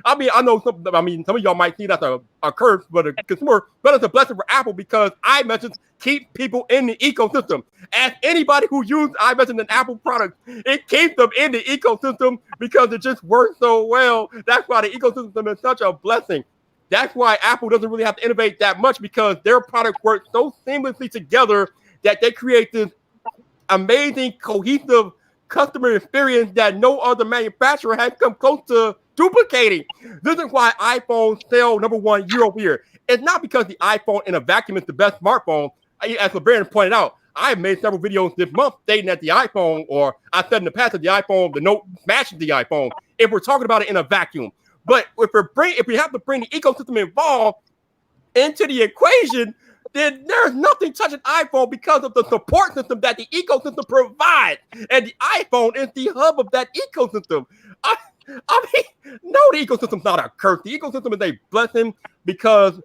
I mean, I know some of y'all might see that's a curse for the consumer, but it's a blessing for Apple because iMessage keep people in the ecosystem. As anybody who uses iMessage and Apple products, it keeps them in the ecosystem because it just works so well. That's why the ecosystem is such a blessing. That's why Apple doesn't really have to innovate that much because their products work so seamlessly together that they create this amazing, cohesive customer experience that no other manufacturer has come close to duplicating. This is why iPhones sell #1 year over year. It's not because the iPhone in a vacuum is the best smartphone. As LeBarron pointed out, I've made several videos this month stating that the iPhone, or I said in the past that the iPhone, the Note smashes the iPhone, if we're talking about it in a vacuum. But if we have to bring the ecosystem involved into the equation, then there's nothing touching iPhone because of the support system that the ecosystem provides. And the iPhone is the hub of that ecosystem. I mean, no, the ecosystem's not a curse. The ecosystem is a blessing because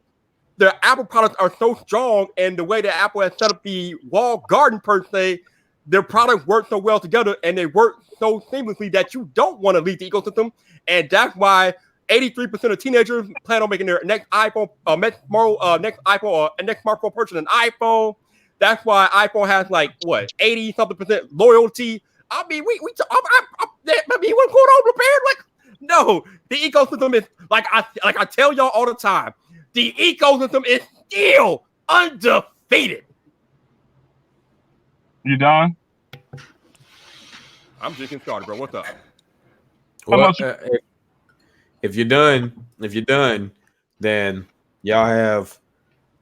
the Apple products are so strong, and the way that Apple has set up the walled garden per se, their products work so well together, and they work so seamlessly that you don't want to leave the ecosystem. And that's why 83% of teenagers plan on making their next iPhone, next iPhone, or next smartphone purchase an iPhone. That's why iPhone has 80-something% loyalty. I mean, what's going on, LeBarron? No, the ecosystem is like I tell y'all all the time. The ecosystem is still undefeated. You done? I'm just getting started, bro. What's up? Well, if you're done, then y'all have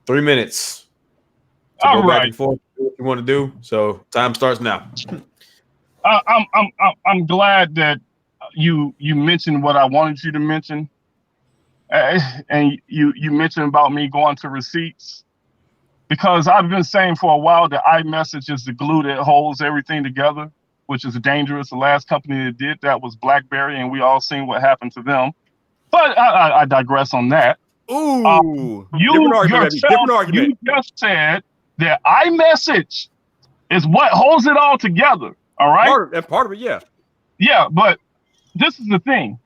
3 minutes to go back and forth, do what you want to do. So time starts now. I'm glad that you mentioned what I wanted you to mention, and you mentioned about me going to receipts, because I've been saying for a while that iMessage is the glue that holds everything together, which is dangerous. The last company that did that was BlackBerry, and we all seen what happened to them. But I digress on that. Ooh, different argument. You just said that iMessage is what holds it all together. All right, that's part of it. Yeah. Yeah, but this is the thing.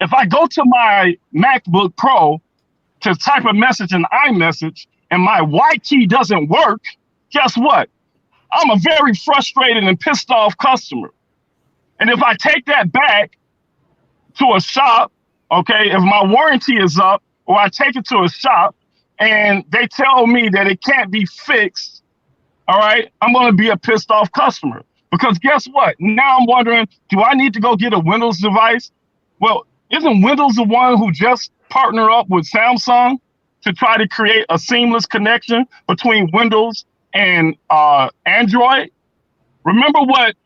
If I go to my MacBook Pro to type a message in iMessage and my Y key doesn't work, guess what? I'm a very frustrated and pissed off customer. And if I take that back to a shop, okay, if my warranty is up, or I take it to a shop and they tell me that it can't be fixed, all right, I'm going to be a pissed off customer. Because guess what? Now I'm wondering, do I need to go get a Windows device? Well, isn't Windows the one who just partnered up with Samsung to try to create a seamless connection between Windows and Android? Remember what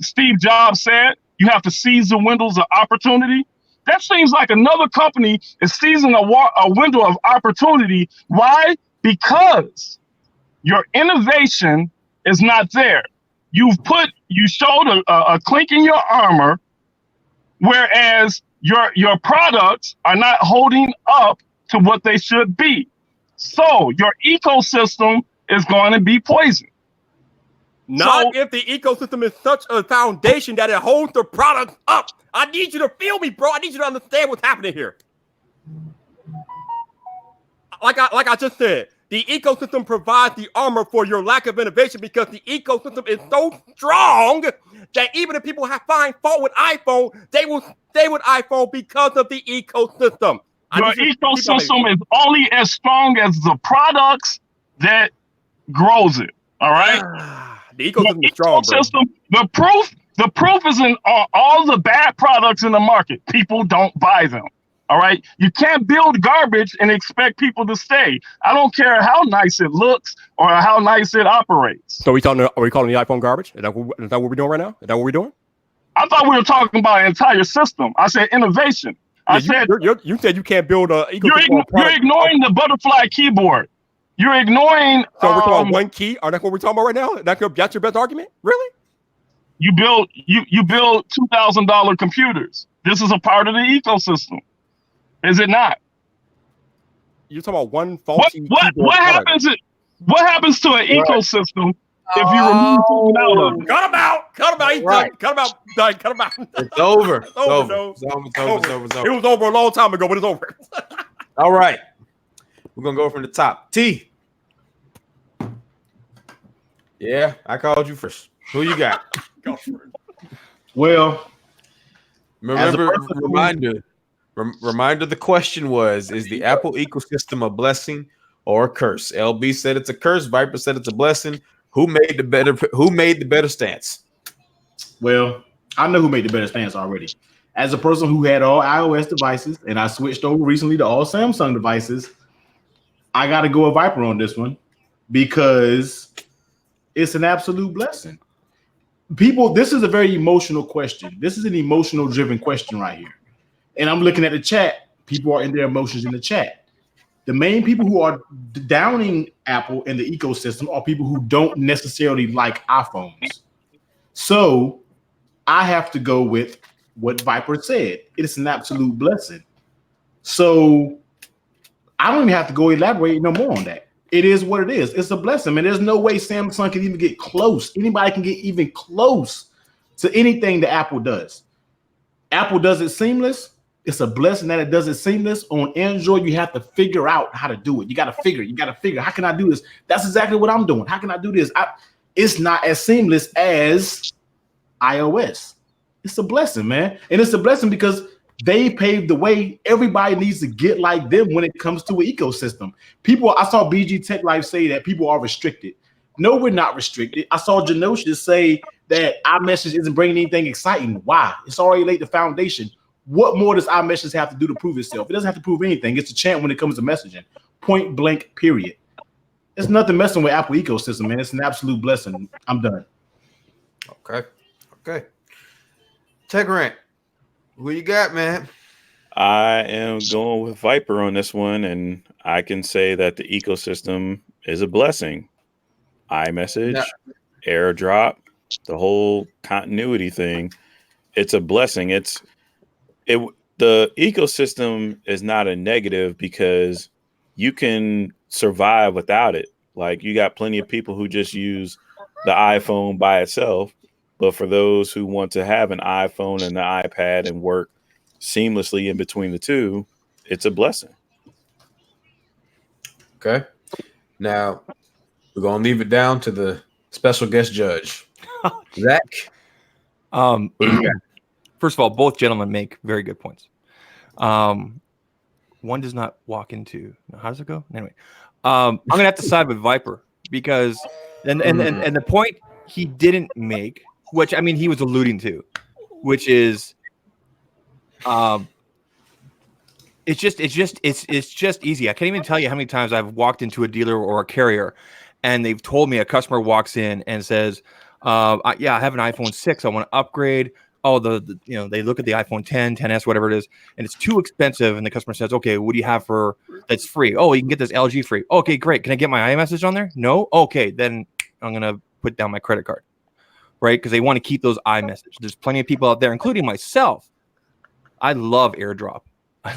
Steve Jobs said? You have to seize the windows of opportunity. That seems like another company is seizing a window of opportunity. Why? Because your innovation is not there. You showed a clink in your armor, whereas your products are not holding up to what they should be. So your ecosystem is going to be poisoned. Not if the ecosystem is such a foundation that it holds the products up. I need you to feel me, bro. I need you to understand what's happening here. Like I just said, the ecosystem provides the armor for your lack of innovation because the ecosystem is so strong that even if people find fault with iPhone, they will stay with iPhone because of the ecosystem. Your ecosystem is only as strong as the products that grows it. All right. The ecosystem is strong, bro. The proof is in all the bad products in the market. People don't buy them. All right. You can't build garbage and expect people to stay. I don't care how nice it looks or how nice it operates. So are we calling the iPhone garbage? Is that what we're doing right now? Is that what we're doing? I thought we were talking about an entire system. I said innovation. Yeah, you said you can't build a ecosystem. You're ignoring the butterfly keyboard. You're ignoring. So we're talking about one key. Are that what we're talking about right now? That's your best argument? Really? You build $2,000 computers. This is a part of the ecosystem. Is it not? You're talking about one faulty. What happens to an ecosystem if you remove something out of it? Cut them out. Cut him out. He's Right. done. Cut him out. Done. Cut him out. It's over. It's Over, over. no. It's over. It's over. It's over. It's It over. was over a long time ago, but it's over. All right. We're gonna go from the top. T. Yeah, I called you first. Who you got? Well, Remember, reminder. The question was: is the Apple ecosystem a blessing or a curse? LB said it's a curse. Vyper said it's a blessing. Who made the better stance? well, I know who made the better stance already. As a person who had all iOS devices and I switched over recently to all Samsung devices, I got to go with Vyper on this one because it's an absolute blessing. People, this is a very emotional question. This is an emotional driven question right here. And I'm looking at the chat. People are in their emotions in the chat. The main people who are downing Apple and the ecosystem are people who don't necessarily like iPhones. So I have to go with what Vyper said. It's an absolute blessing. So I don't even have to go elaborate no more on that. It is what it is. It's a blessing, man. There's no way Samsung can even get close. Anybody can get even close to anything that Apple does. Apple does it seamless. It's a blessing that it does it seamless. On Android, you have to figure out how to do it. You got to figure. How can I do this? That's exactly what I'm doing. How can I do this? It's not as seamless as iOS. It's a blessing, man. And it's a blessing because they paved the way. Everybody needs to get like them when it comes to an ecosystem. I saw BG Tech Life say that people are restricted. No, we're not restricted. I saw Genosha say that iMessage isn't bringing anything exciting. Why? It's already laid the foundation. What more does iMessage have to do to prove itself? It doesn't have to prove anything. It's a champ when it comes to messaging. Point blank, period. There's nothing messing with Apple ecosystem, man. It's an absolute blessing. I'm done. Okay. Tech Rant. Who you got, man? I am going with Vyper on this one, and I can say that the ecosystem is a blessing. iMessage, AirDrop, the whole continuity thing, it's a blessing. The ecosystem is not a negative because you can survive without it. Like, you got plenty of people who just use the iPhone by itself, but for those who want to have an iPhone and the iPad and work seamlessly in between the two, it's a blessing. Okay. Now we're gonna leave it down to the special guest judge, Zach. First of all, both gentlemen make very good points. One does not walk into. How does it go? Anyway, I'm gonna have to side with Vyper because, and the point he didn't make, which I mean he was alluding to, which is, it's just easy. I can't even tell you how many times I've walked into a dealer or a carrier, and they've told me a customer walks in and says, I have an iPhone 6. I want to upgrade. Oh, they look at the iPhone 10, 10s, whatever it is, and it's too expensive. And the customer says, okay, what do you have for that's free? Oh, you can get this LG free. Okay, great. Can I get my iMessage on there? No. Okay, then I'm going to put down my credit card, right? Because they want to keep those iMessage. There's plenty of people out there, including myself. I love AirDrop. I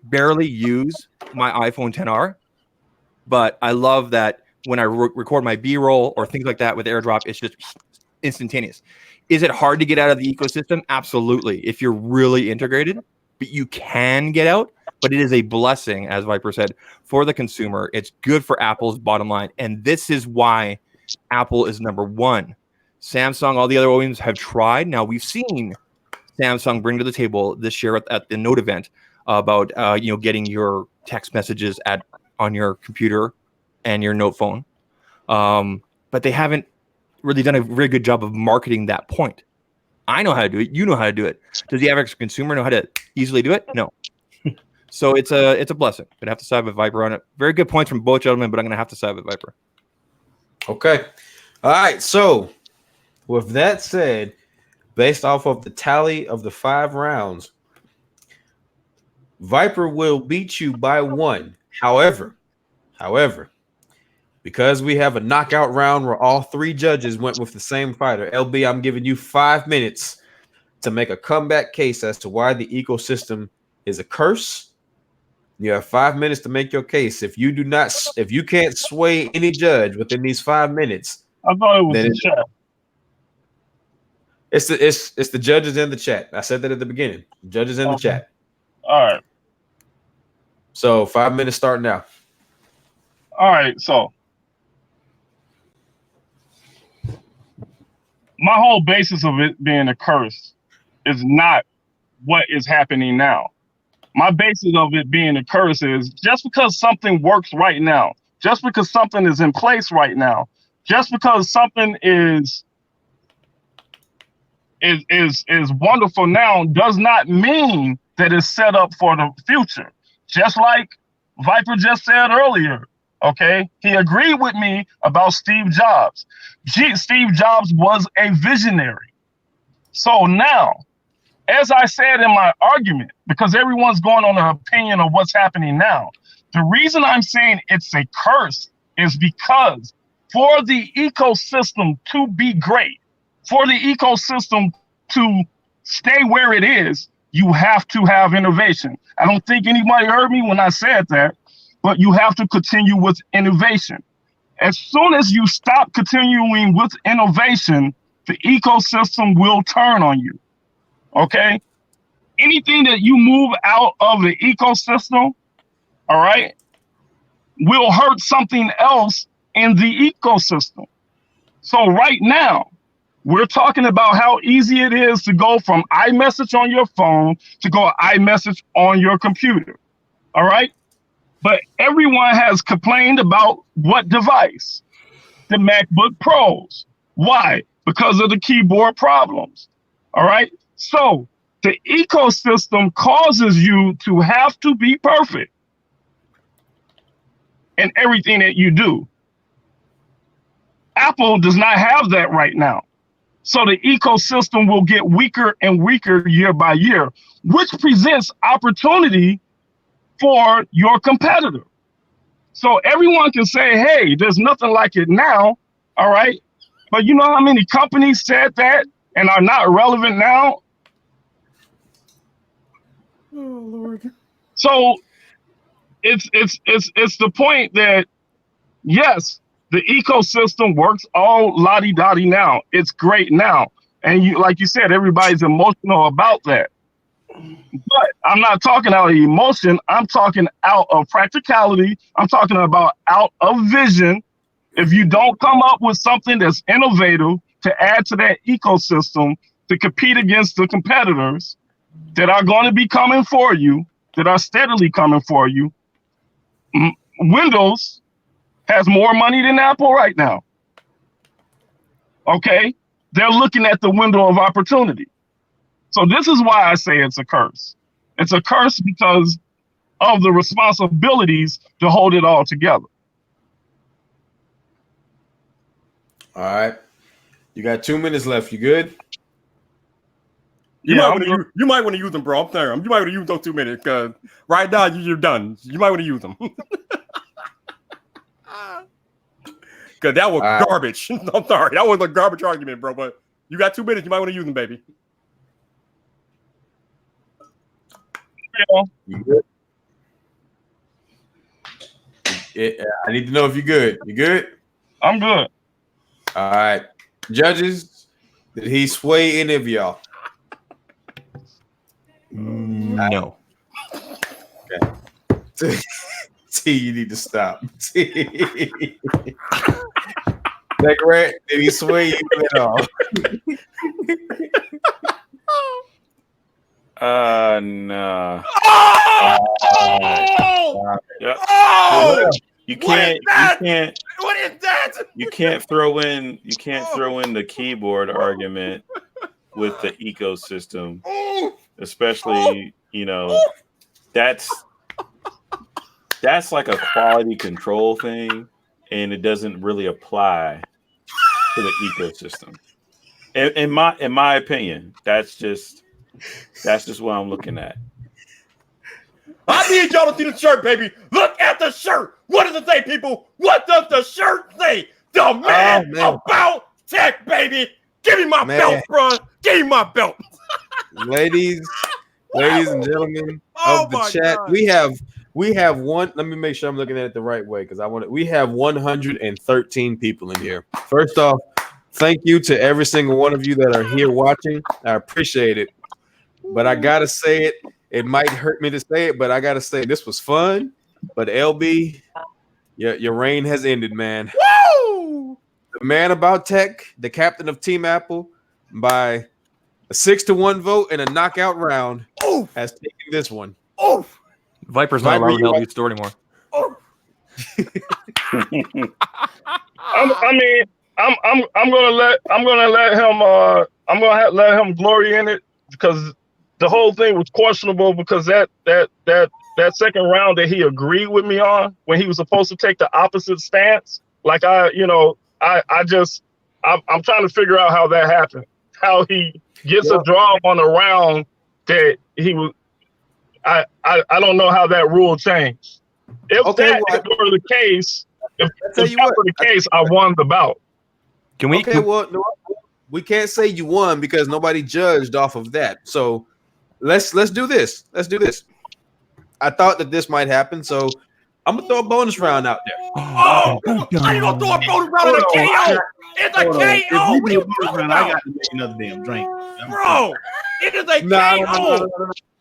barely use my iPhone 10R, but I love that when I record my B-roll or things like that with AirDrop, it's just instantaneous. Is it hard to get out of the ecosystem? Absolutely. If you're really integrated, but you can get out, but it is a blessing, as Vyper said, for the consumer. It's good for Apple's bottom line. And this is why Apple is number one. Samsung, all the other OEMs have tried. Now we've seen Samsung bring to the table this year at the Note event about getting your text messages on your computer and your Note phone. But they haven't really done a very good job of marketing that point. I know how to do it. You know how to do it. Does the average consumer know how to easily do it? No. So it's a blessing. Gonna have to side with Vyper on it. Very good points from both gentlemen, but I'm gonna have to side with Vyper. Okay. All right. So with that said, based off of the tally of the 5 rounds, Vyper will beat you by 1. However, because we have a knockout round where all 3 judges went with the same fighter, LB, I'm giving you 5 minutes to make a comeback case as to why the ecosystem is a curse. You have 5 minutes to make your case. If you can't sway any judge within these 5 minutes, I thought it was Then the chat. It's the judges in the chat. I said that at the beginning. Judges in the chat. All right. So 5 minutes start now. All right. So my whole basis of it being a curse is not what is happening now. My basis of it being a curse is just because something works right now, just because something is in place right now, just because something is wonderful now does not mean that it's set up for the future. Just like Vyyper just said earlier, okay? He agreed with me about Steve Jobs. Steve Jobs was a visionary. So now, as I said in my argument, because everyone's going on an opinion of what's happening now, the reason I'm saying it's a curse is because for the ecosystem to be great, for the ecosystem to stay where it is, you have to have innovation. I don't think anybody heard me when I said that, but you have to continue with innovation. As soon as you stop continuing with innovation, the ecosystem will turn on you. Okay? Anything that you move out of the ecosystem, all right, will hurt something else in the ecosystem. So right now, we're talking about how easy it is to go from iMessage on your phone to go iMessage on your computer. All right? But everyone has complained about what device? The MacBook Pros. Why? Because of the keyboard problems. All right? So the ecosystem causes you to have to be perfect in everything that you do. Apple does not have that right now. So the ecosystem will get weaker and weaker year by year, which presents opportunity for your competitor. So everyone can say, hey, there's nothing like it now, all right? But you know how many companies said that and are not relevant now? Oh, Lord. So it's the point that, yes, the ecosystem works all la-di-da-di now. It's great now. And you, like you said, everybody's emotional about that. But I'm not talking out of emotion. I'm talking out of practicality. I'm talking about out of vision. If you don't come up with something that's innovative to add to that ecosystem to compete against the competitors that are going to be coming for you, that are steadily coming for you, Windows has more money than Apple right now. Okay? They're looking at the window of opportunity. So this is why I say it's a curse. It's a curse because of the responsibilities to hold it all together. All right. You got 2 minutes left. You good? You might want to use them, bro. I'm sorry. You might want to use those 2 minutes because right now you're done. You might want to use them. Because that was garbage. I'm sorry. That was a garbage argument, bro. But you got 2 minutes. You might want to use them, baby. You good? I need to know if you're good. You good? I'm good. All right. Judges, did he sway any of y'all? No. Okay. T, you need to stop. That correct? Did he sway you at all? No. Yeah. You can't. What is that? You can't throw in the keyboard argument with the ecosystem, especially that's like a quality control thing, and it doesn't really apply to the ecosystem. In my opinion, that's just what I'm looking at. I need y'all to see the shirt, baby. Look at the shirt. What does it say, people? What does the shirt say? The man about tech, baby. Give me my belt, bro. Give me my belt. Ladies and gentlemen of the chat, we have We have one. Let me make sure I'm looking at it the right way because I want it. We have 113 people in here. First off, thank you to every single one of you that are here watching. I appreciate it. But I gotta say it. It might hurt me to say it, but I gotta say this was fun. But LB, your reign has ended, man. Woo! The man about tech, the captain of Team Apple, by a 6-1 vote in a knockout round, has taken this one. Vyper's not allowed in LB store anymore. I'm gonna let him glory in it because the whole thing was questionable because that second round that he agreed with me on when he was supposed to take the opposite stance, like I'm trying to figure out how that happened, how he gets a draw on a round that he was. I don't know how that rule changed. If were the case, I won the bout. Can we? Okay, well, no, we can't say you won because nobody judged off of that. So let's do this. Let's do this. I thought that this might happen, so I'm gonna throw a bonus round out there. I ain't gonna throw a bonus round in a KO. It's a KO. If you do a bonus round, I got to make another damn drink, bro. It is a KO.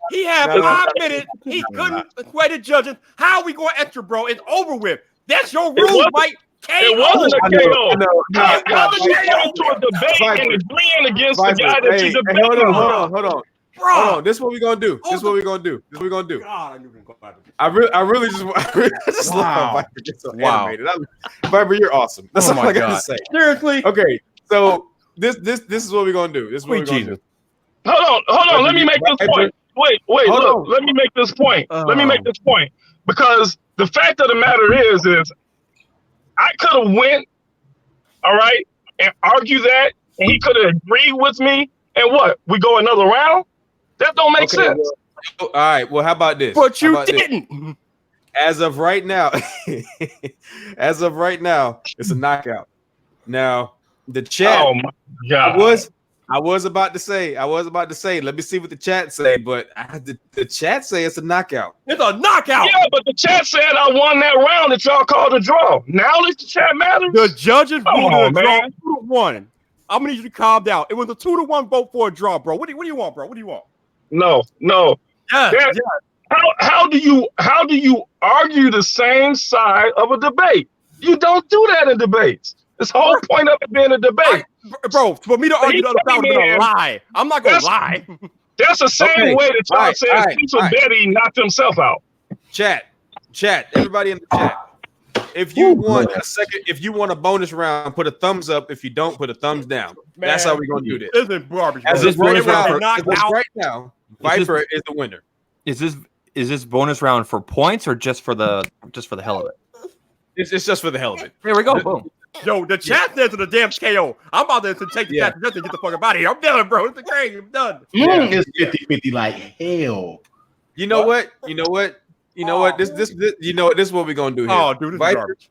He had 5 minutes. He couldn't equate the judges. How are we going extra, bro? It's over with. That's your rules, Mike. KO. It wasn't a KO. How did you get into a debate and agreeing against the guy that you debated? Hold on. Bro, this is what we're gonna do. This is what we're gonna do. God, I knew we were gonna I really just love how Vyper gets so animated. Vyper, you're awesome. That's all I gotta say. Seriously. Okay, so this is what we're gonna do. This is what we're gonna do. Hold on. Let me make this point. Wait. Look. Let me make this point. Because the fact of the matter is I could have went, all right, and argued that, and he could have agreed with me, and what? We go another round? That don't make sense. Well, all right. Well, how about this? But you didn't. As of right now, it's a knockout. Now, the chat. Oh my God. I was about to say, let me see what the chat say, but the chat say it's a knockout. It's a knockout. Yeah, but the chat said I won that round that y'all called a draw. Now does the chat matter? The judges voted a draw man. 2-1. I'm gonna need you to calm down. It was a 2-1 vote for a draw, bro. What do you want, bro? What do you want? No. Yeah. How do you argue the same side of a debate? You don't do that in debates. This whole point of it being a debate. Bro, for me to argue the other side would have been a lie. I'm not gonna lie. That's the same way that y'all said Cecil Betty knocked himself out. Chat, everybody in the chat. If you want a bonus round, put a thumbs up. If you don't, put a thumbs down. Man, that's how we're gonna do this. This is garbage. As This right bonus now, Vyper is the winner. Is this bonus round for points or just for the hell of it? It's just for the hell of it. There we go. Boom. Yo, the chat says it's a damn KO. I'm about to take the chat just to get the fuck out of here. I'm done, bro. It's crazy. I'm done. It's 50-50 like hell. You know what? This is what we're gonna do here. Oh, dude, this is garbage.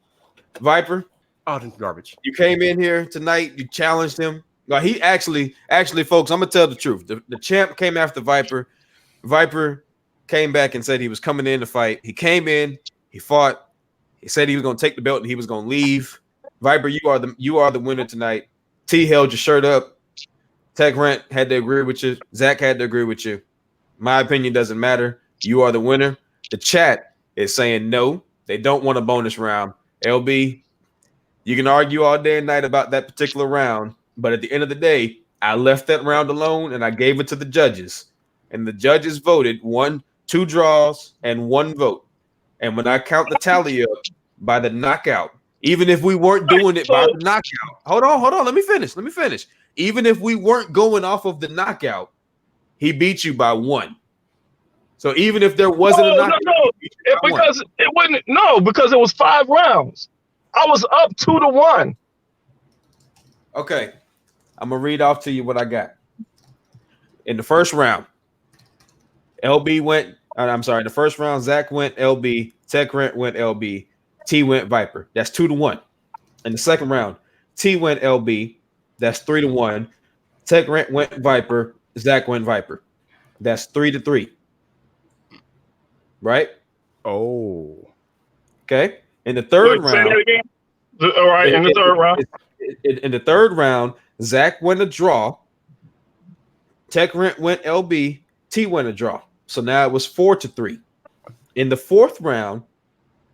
Vyper. Oh, this is garbage. You came in here tonight. You challenged him. Well, he actually, folks, I'm gonna tell the truth. The champ came after Vyper. Vyper came back and said he was coming in to fight. He came in. He fought. He said he was gonna take the belt and he was gonna leave. Vyper, you are the winner tonight. T held your shirt up. Tech Rent had to agree with you. Zach had to agree with you. My opinion doesn't matter. You are the winner. The chat is saying no. They don't want a bonus round. LB, you can argue all day and night about that particular round, but at the end of the day, I left that round alone and I gave it to the judges. And the judges voted 2 draws and 1 vote. And when I count the tally up by the knockout, even if we weren't doing it by the knockout, hold on. Let me finish. Even if we weren't going off of the knockout, he beat you by 1. So even if there wasn't a knockout, because it wouldn't. No, because it was 5 rounds. I was up 2-1. Okay, I'm gonna read off to you what I got. In the first round, LB went. I'm sorry. In the first round, Zach went LB. Tech Rent went LB. T went Vyper. That's 2-1. In the second round, T went LB. That's 3-1. Tech Rent went Vyper. Zach went Vyper. That's 3-3. Right? Oh. Okay. In the third Say that round. again. All right, in the third round. In the third round, Zach went a draw. Tech Rent went LB. T went a draw. So now it was 4-3. In the fourth round,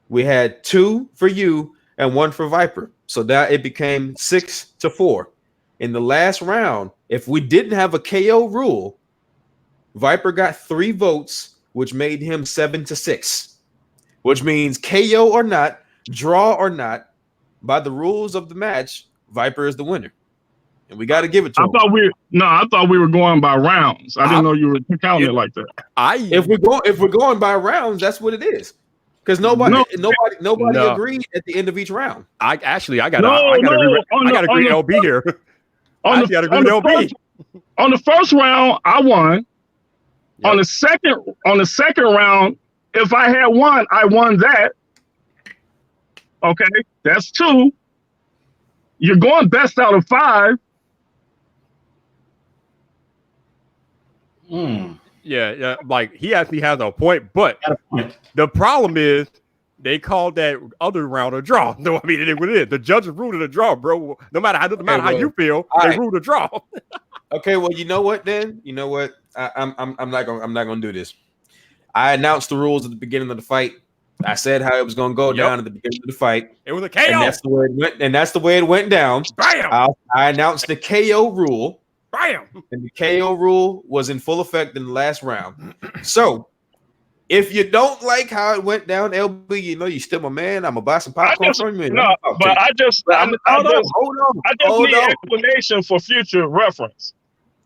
we had 2 for you and 1 for Vyyper. So now it became 6-4. In the last round, if we didn't have a KO rule, Vyyper got 3 votes, which made him 7-6, which means KO or not, draw or not, by the rules of the match, Vyyper is the winner. And we got to give it to him. I thought we were going by rounds. I didn't know you were counting it like that. If we're going by rounds, that's what it is. Because nobody agreed at the end of each round. I got to agree LB here. On the first round, I won. Yep. On the second round, if I had one, I won that. Okay, that's 2. You're going best out of 5. Yeah, like he actually has a point, but the problem is they called that other round a draw. No, I mean it is what it is. The judges ruled it a draw, bro. No matter how you feel, they ruled a draw. Okay, well, you know what? Then you know what? I'm not gonna do this. I announced the rules at the beginning of the fight. I said how it was gonna go down at the beginning of the fight. It was a KO, and that's the way it went. And that's the way it went down. Bam! I announced the KO rule. Bam! And the KO rule was in full effect in the last round. So, if you don't like how it went down, LB, you know you still my man. I'm gonna buy some popcorn from you. I just need explanation for future reference.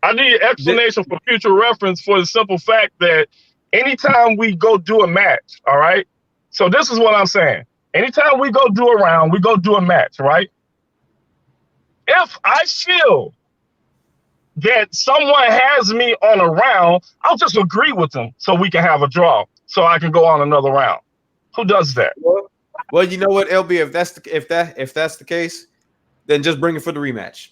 I need explanation for future reference for the simple fact that anytime we go do a match, all right? So this is what I'm saying. Anytime we go do a round, we go do a match, right? If I feel that someone has me on a round, I'll just agree with them so we can have a draw, so I can go on another round. Who does that? Well, you know what, LB, if that's the case, then just bring it for the rematch,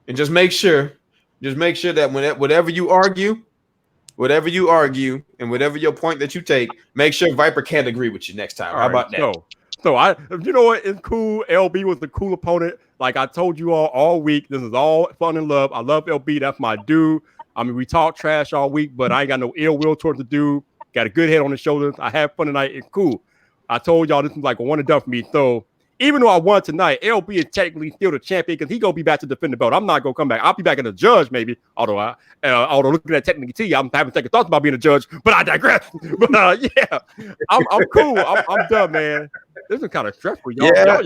and just make sure that whatever you argue, and whatever your point that you take, make sure Vyyper can't agree with you next time. How about that? So you know what? It's cool. LB was the cool opponent. Like I told you all week, this is all fun and love. I love LB. That's my dude. I mean, we talk trash all week, but I ain't got no ill will towards the dude. Got a good head on his shoulders. I had fun tonight. It's cool. I told y'all this is like a one and done for me. So even though I won tonight, LB is technically still the champion because he gonna be back to defend the belt. I'm not gonna come back. I'll be back as a judge maybe. Although looking at technically, I'm having second thoughts about being a judge, but I digress. But yeah, I'm cool. I'm done, man. This is kind of stressful, y'all. Yeah,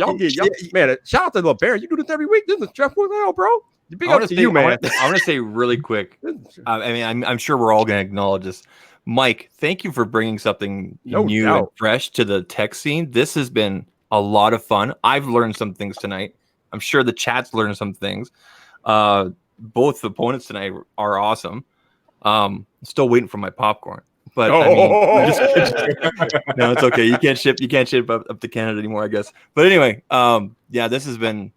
man. Shout out to LeBarron. You do this every week. This is stressful as hell, bro. Big up to you, man. I want to say really quick. I mean, I'm sure we're all gonna acknowledge this. Mike, thank you for bringing something new and fresh to the tech scene. This has been a lot of fun. I've learned some things tonight. I'm sure the chat's learned some things. Both opponents tonight are awesome. Still waiting for my popcorn, but I mean, no, it's okay. You can't ship up to Canada anymore, I guess. But anyway, yeah, this has been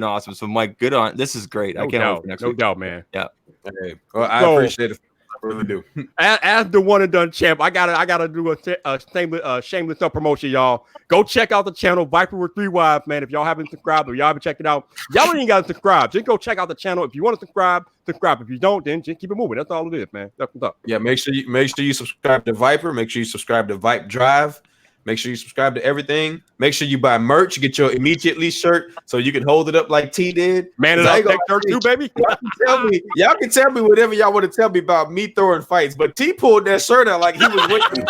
awesome. So Mike, good on. This is great. I can't wait for next week. No doubt, man. Yeah. Okay. Well, I appreciate it. I really do. As the one and done champ, I gotta do a shameless promotion, y'all. Go check out the channel Vyyper with 3 Wives, man. If y'all haven't subscribed or y'all haven't checked it out, y'all ain't gotta subscribe. Just go check out the channel. If you want to subscribe. If you don't, then just keep it moving. That's all it is, man. That's what's up. Yeah, make sure you subscribe to Vyyper. Make sure you subscribe to VypDrive. Make sure you subscribe to everything. Make sure you buy merch. You get your immediately shirt so you can hold it up like T did. Man, it's like shirt too, baby. Y'all can tell me whatever y'all want to tell me about me throwing fights, but T pulled that shirt out like he was waiting.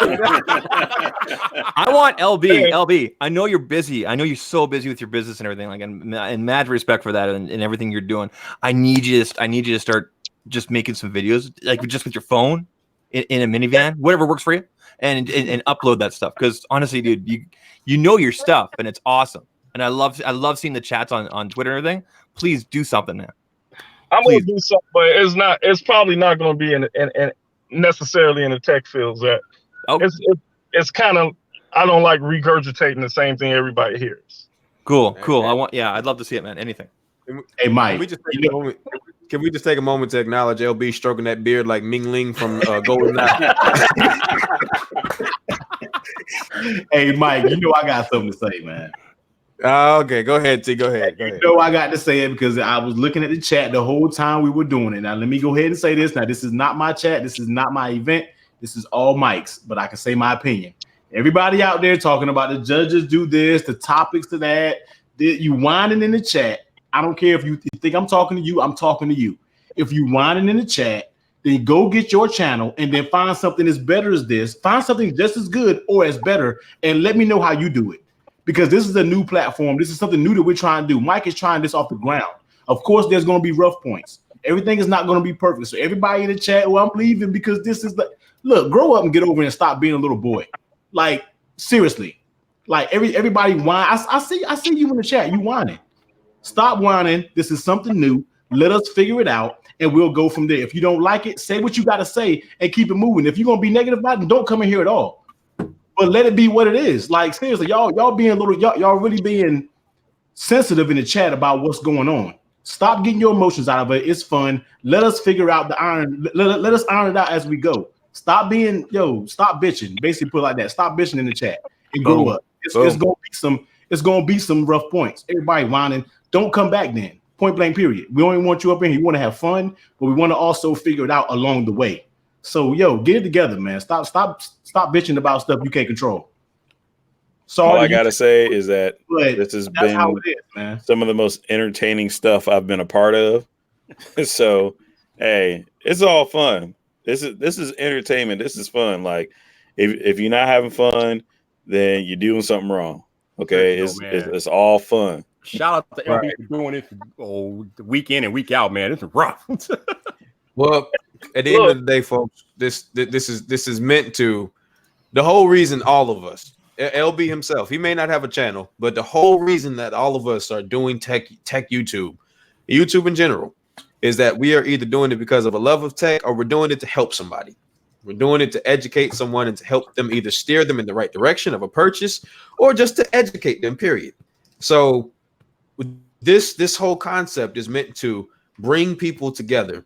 I want LB. I know you're busy. I know you're so busy with your business and everything. Like, and mad respect for that and everything you're doing. I need you to start just making some videos, like just with your phone in a minivan, whatever works for you. And upload that stuff, because honestly, dude, you know your stuff and it's awesome. And I love seeing the chats on Twitter and everything. Please do something, man. I'm gonna do something, but it's probably not gonna be in necessarily in the tech fields. That it's kind of, I don't like regurgitating the same thing everybody hears. Cool. I'd love to see it, man. Anything. Hey, Mike. Can we just take a moment to acknowledge LB stroking that beard like Ming Ling from Golden Eye? Hey, Mike, you know I got something to say, man. Okay, go ahead, T. Go ahead. You know I got to say it because I was looking at the chat the whole time we were doing it. Now, let me go ahead and say this. Now, this is not my chat. This is not my event. This is all Mike's, but I can say my opinion. Everybody out there talking about the judges do this, the topics to that, you whining in the chat. I don't care if you think I'm talking to you. I'm talking to you. If you whining in the chat, then go get your channel and then find something as better as this. Find something just as good or as better, and let me know how you do it. Because this is a new platform. This is something new that we're trying to do. Mike is trying this off the ground. Of course, there's going to be rough points. Everything is not going to be perfect. So everybody in the chat, well, I'm leaving because this is the look. Grow up and get over it and stop being a little boy. Like seriously, like everybody whine. I see you in the chat. You whining. Stop whining. This is something new. Let us figure it out. And we'll go from there. If you don't like it, say what you got to say and keep it moving. If you're gonna be negative about it, don't come in here at all. But let it be what it is. Like seriously, y'all being a little, y'all really being sensitive in the chat about what's going on. Stop getting your emotions out of it. It's fun. Let us figure out the iron. Let us iron it out as we go. Stop being stop bitching. Basically, put it like that. Stop bitching in the chat and grow up. It's gonna be some rough points. Everybody whining. Don't come back then. Point blank, period. We don't even want you up in here. We want to have fun, but we want to also figure it out along the way. So, get it together, man. Stop bitching about stuff you can't control. So all I gotta say is that this has been how it is, man. Some of the most entertaining stuff I've been a part of. So, hey, it's all fun. This is entertainment. This is fun. Like, if you're not having fun, then you're doing something wrong. Okay, it's all fun. Shout out to LB for doing it week in and week out, man. It's rough. Well, at the end of the day, folks, this is meant to. The whole reason all of us, LB himself, he may not have a channel, but the whole reason that all of us are doing tech YouTube in general, is that we are either doing it because of a love of tech or we're doing it to help somebody. We're doing it to educate someone and to help them either steer them in the right direction of a purchase or just to educate them, period. So this whole concept is meant to bring people together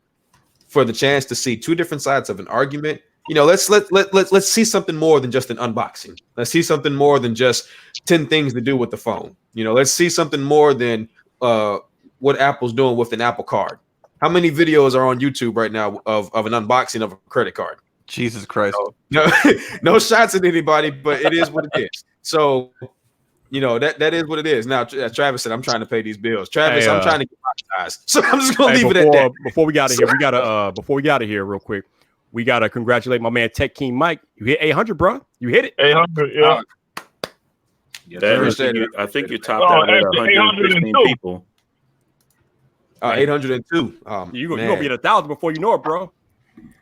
for the chance to see two different sides of an argument. Let's see something more than just an unboxing. Let's see something more than just 10 things to do with the phone. Let's see something more than what Apple's doing with an Apple Card. How many videos are on YouTube right now of an unboxing of a credit card? Jesus Christ. No shots at anybody, but it is what it is. So, that is what it is. Now, as Travis said, I'm trying to pay these bills. Travis, I'm trying to get monetized. So I'm just going to leave it at that. Before we got out of here, real quick, we got to congratulate my man, Tech King Mike. You hit 800, bro. You hit it. 800, yeah. I think you topped out at 115 people. 802. You're going to be at 1,000 before you know it, bro.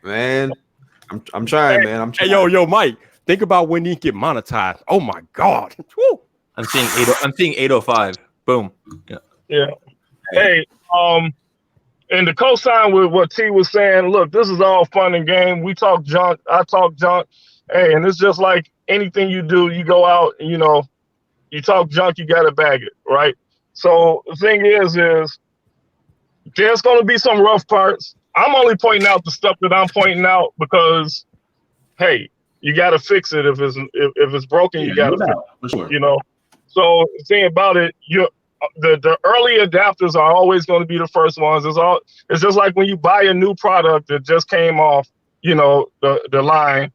Man, I'm trying, man. I'm trying. Hey, yo, Mike, think about when you get monetized. Oh, my God. Woo. I'm seeing 805. Boom. Yeah. Hey, and the cosign with what T was saying, look, this is all fun and game. We talk junk. I talk junk. Hey, and it's just like anything you do, you go out, and, you talk junk, you got to bag it, right? So the thing is there's going to be some rough parts. I'm only pointing out the stuff that I'm pointing out because, hey, you got to fix it. If it's broken, you got to fix it, for sure. So the thing about it, the early adapters are always going to be the first ones. It's just like when you buy a new product that just came off, the line.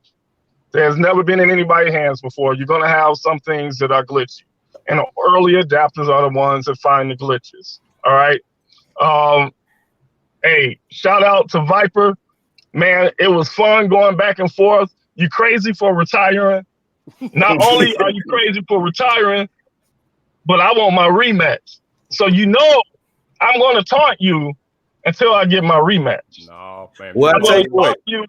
There's never been in anybody's hands before. You're going to have some things that are glitchy, and the early adapters are the ones that find the glitches. All right. Hey, shout out to Vyyyper, man. It was fun going back and forth. You crazy for retiring? Not only are you crazy for retiring, but I want my rematch. So I'm going to taunt you until I get my rematch. No, fam. Well, I'm going to taunt you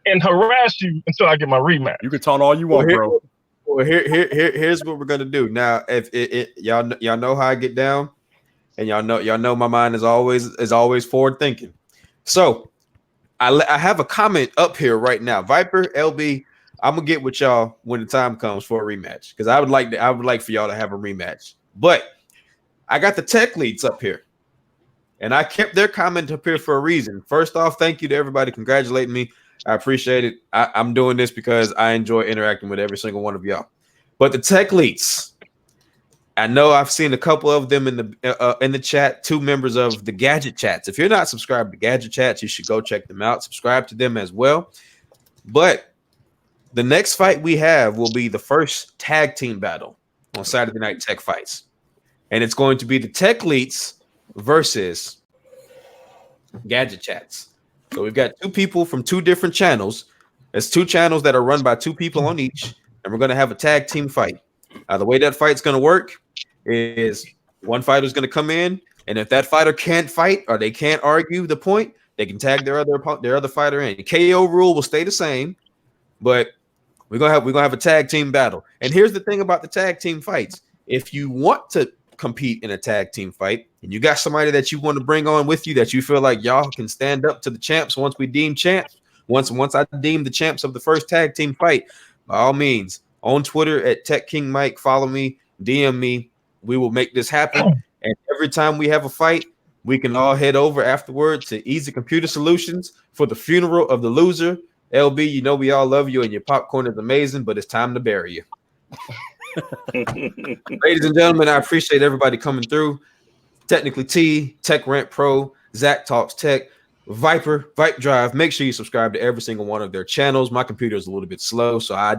and harass you until I get my rematch. You can taunt all you want, bro. Well, here's what we're gonna do. Now, if y'all know how I get down, and y'all know my mind is always forward thinking. So I have a comment up here right now. Vyyyper, LB, I'm gonna get with y'all when the time comes for a rematch because I would like for y'all to have a rematch. But I got the tech leads up here, and I kept their comment up here for a reason. First off, thank you to everybody congratulating me. I appreciate it. I'm doing this because I enjoy interacting with every single one of y'all. But the tech leads, I know I've seen a couple of them in the chat. 2 members of the Gadget Chats. If you're not subscribed to Gadget Chats, you should go check them out. Subscribe to them as well. But the next fight we have will be the first tag team battle on Saturday Night Tech Fights, and it's going to be the tech leads versus Gadget Chats. So we've got 2 people from 2 different channels. There's 2 channels that are run by 2 people on each, and we're going to have a tag team fight. The way that fight's going to work is one fighter's going to come in, and if that fighter can't fight or they can't argue the point, they can tag their other fighter in. The KO rule will stay the same, but we're gonna have a tag team battle. And here's the thing about the tag team fights: if you want to compete in a tag team fight, and you got somebody that you want to bring on with you that you feel like y'all can stand up to the champs once we deem champs, once I deem the champs of the first tag team fight, by all means, on Twitter at Tech King Mike, follow me, DM me. We will make this happen. And every time we have a fight, we can all head over afterward to Easy Computer Solutions for the funeral of the loser. LB, you know we all love you and your popcorn is amazing, but it's time to bury you. Ladies and gentlemen, I appreciate everybody coming through. Technically T, Tech Rant Pro, Zach Talks Tech, Vyyyper, VypDrive. Make sure you subscribe to every single one of their channels. My computer is a little bit slow, so I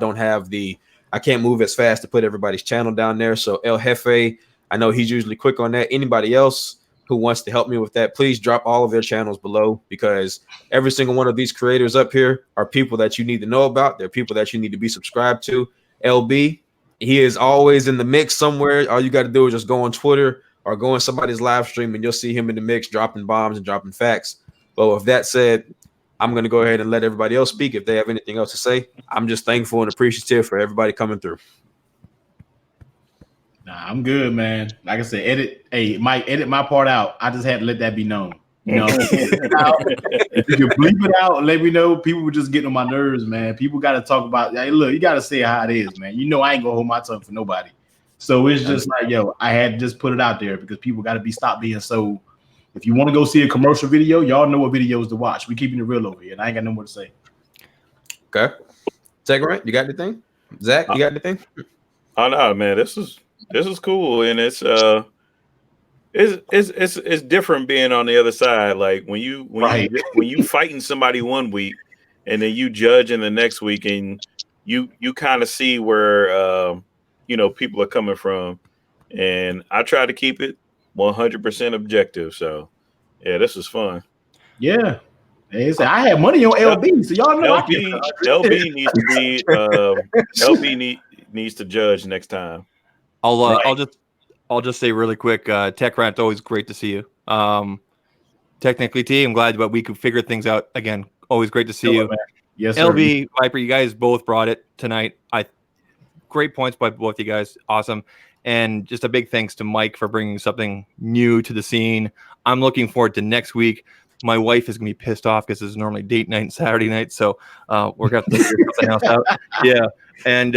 can't move as fast to put everybody's channel down there. So El Jefe, I know he's usually quick on that. Anybody else who wants to help me with that, please drop all of their channels below, because every single one of these creators up here are people that you need to know about. They're people that you need to be subscribed to. LB, he is always in the mix somewhere. All you got to do is just go on Twitter or go on somebody's live stream and you'll see him in the mix dropping bombs and dropping facts. But with that said, I'm going to go ahead and let everybody else speak if they have anything else to say. I'm just thankful and appreciative for everybody coming through. Nah, I'm good, man. Like I said, Mike, edit my part out. I just had to let that be known. You know, if you can bleep it out and let me know, people were just getting on my nerves, man. People got to talk about, hey, look, you got to say how it is, man. You know, I ain't going to hold my tongue for nobody. So it's just like, yo, I had to just put it out there because people got to stop being so. If you want to go see a commercial video, y'all know what videos to watch. We keeping it real over here, and I ain't got no more to say. Okay. Tech Rant, you got anything? Zach, you got anything? Oh no, man, this is cool, and it's different being on the other side. Like when you fighting somebody one week, and then you judge in the next week, and you kind of see where people are coming from, and I try to keep it 100% objective. So yeah, this was fun. Yeah. I had money on LB, so y'all know LB needs to be LB needs to judge next time. I'll just say really quick, Tech Rant, always great to see you. Technically T, I'm glad that we could figure things out again. Always great to see you. Man. Yes, LB, Vyyyper, you guys both brought it tonight. Great points by both you guys. Awesome. And just a big thanks to Mike for bringing something new to the scene. I'm looking forward to next week. My wife is going to be pissed off because it's normally date night and Saturday night. So we're going to figure something else out. Yeah. And,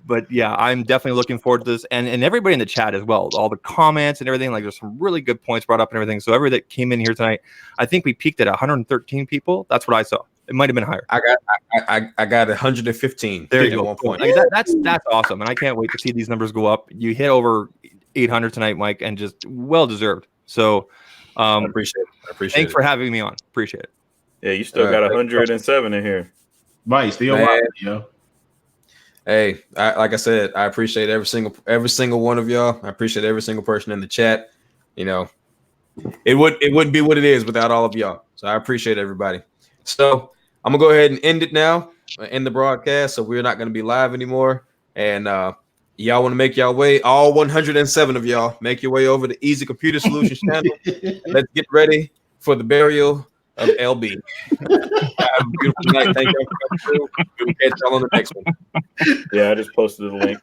but yeah, I'm definitely looking forward to this. And everybody in the chat as well, all the comments and everything, like there's some really good points brought up and everything. So everybody that came in here tonight, I think we peaked at 113 people. That's what I saw. It might have been higher. I got 115. There you go. 1 point. Like that's awesome, and I can't wait to see these numbers go up. You hit over 800 tonight, Mike, and just well deserved. So, I appreciate it. Thanks for having me on. Appreciate it. Yeah, you still got 107 in here. Right, still right, yo. Hey, like I said, I appreciate every single one of y'all. I appreciate every single person in the chat. You know, it wouldn't be what it is without all of y'all. So I appreciate everybody. So I'm gonna go ahead and end it now, end the broadcast. So we're not gonna be live anymore. And y'all want to make y'all way, all 107 of y'all, make your way over to Easy Computer Solutions channel. Let's get ready for the burial of LB. Have a beautiful night. Thank you for coming through. We'll catch y'all on the next one. Yeah, I just posted the link.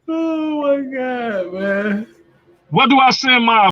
Oh my God, man. What do I send my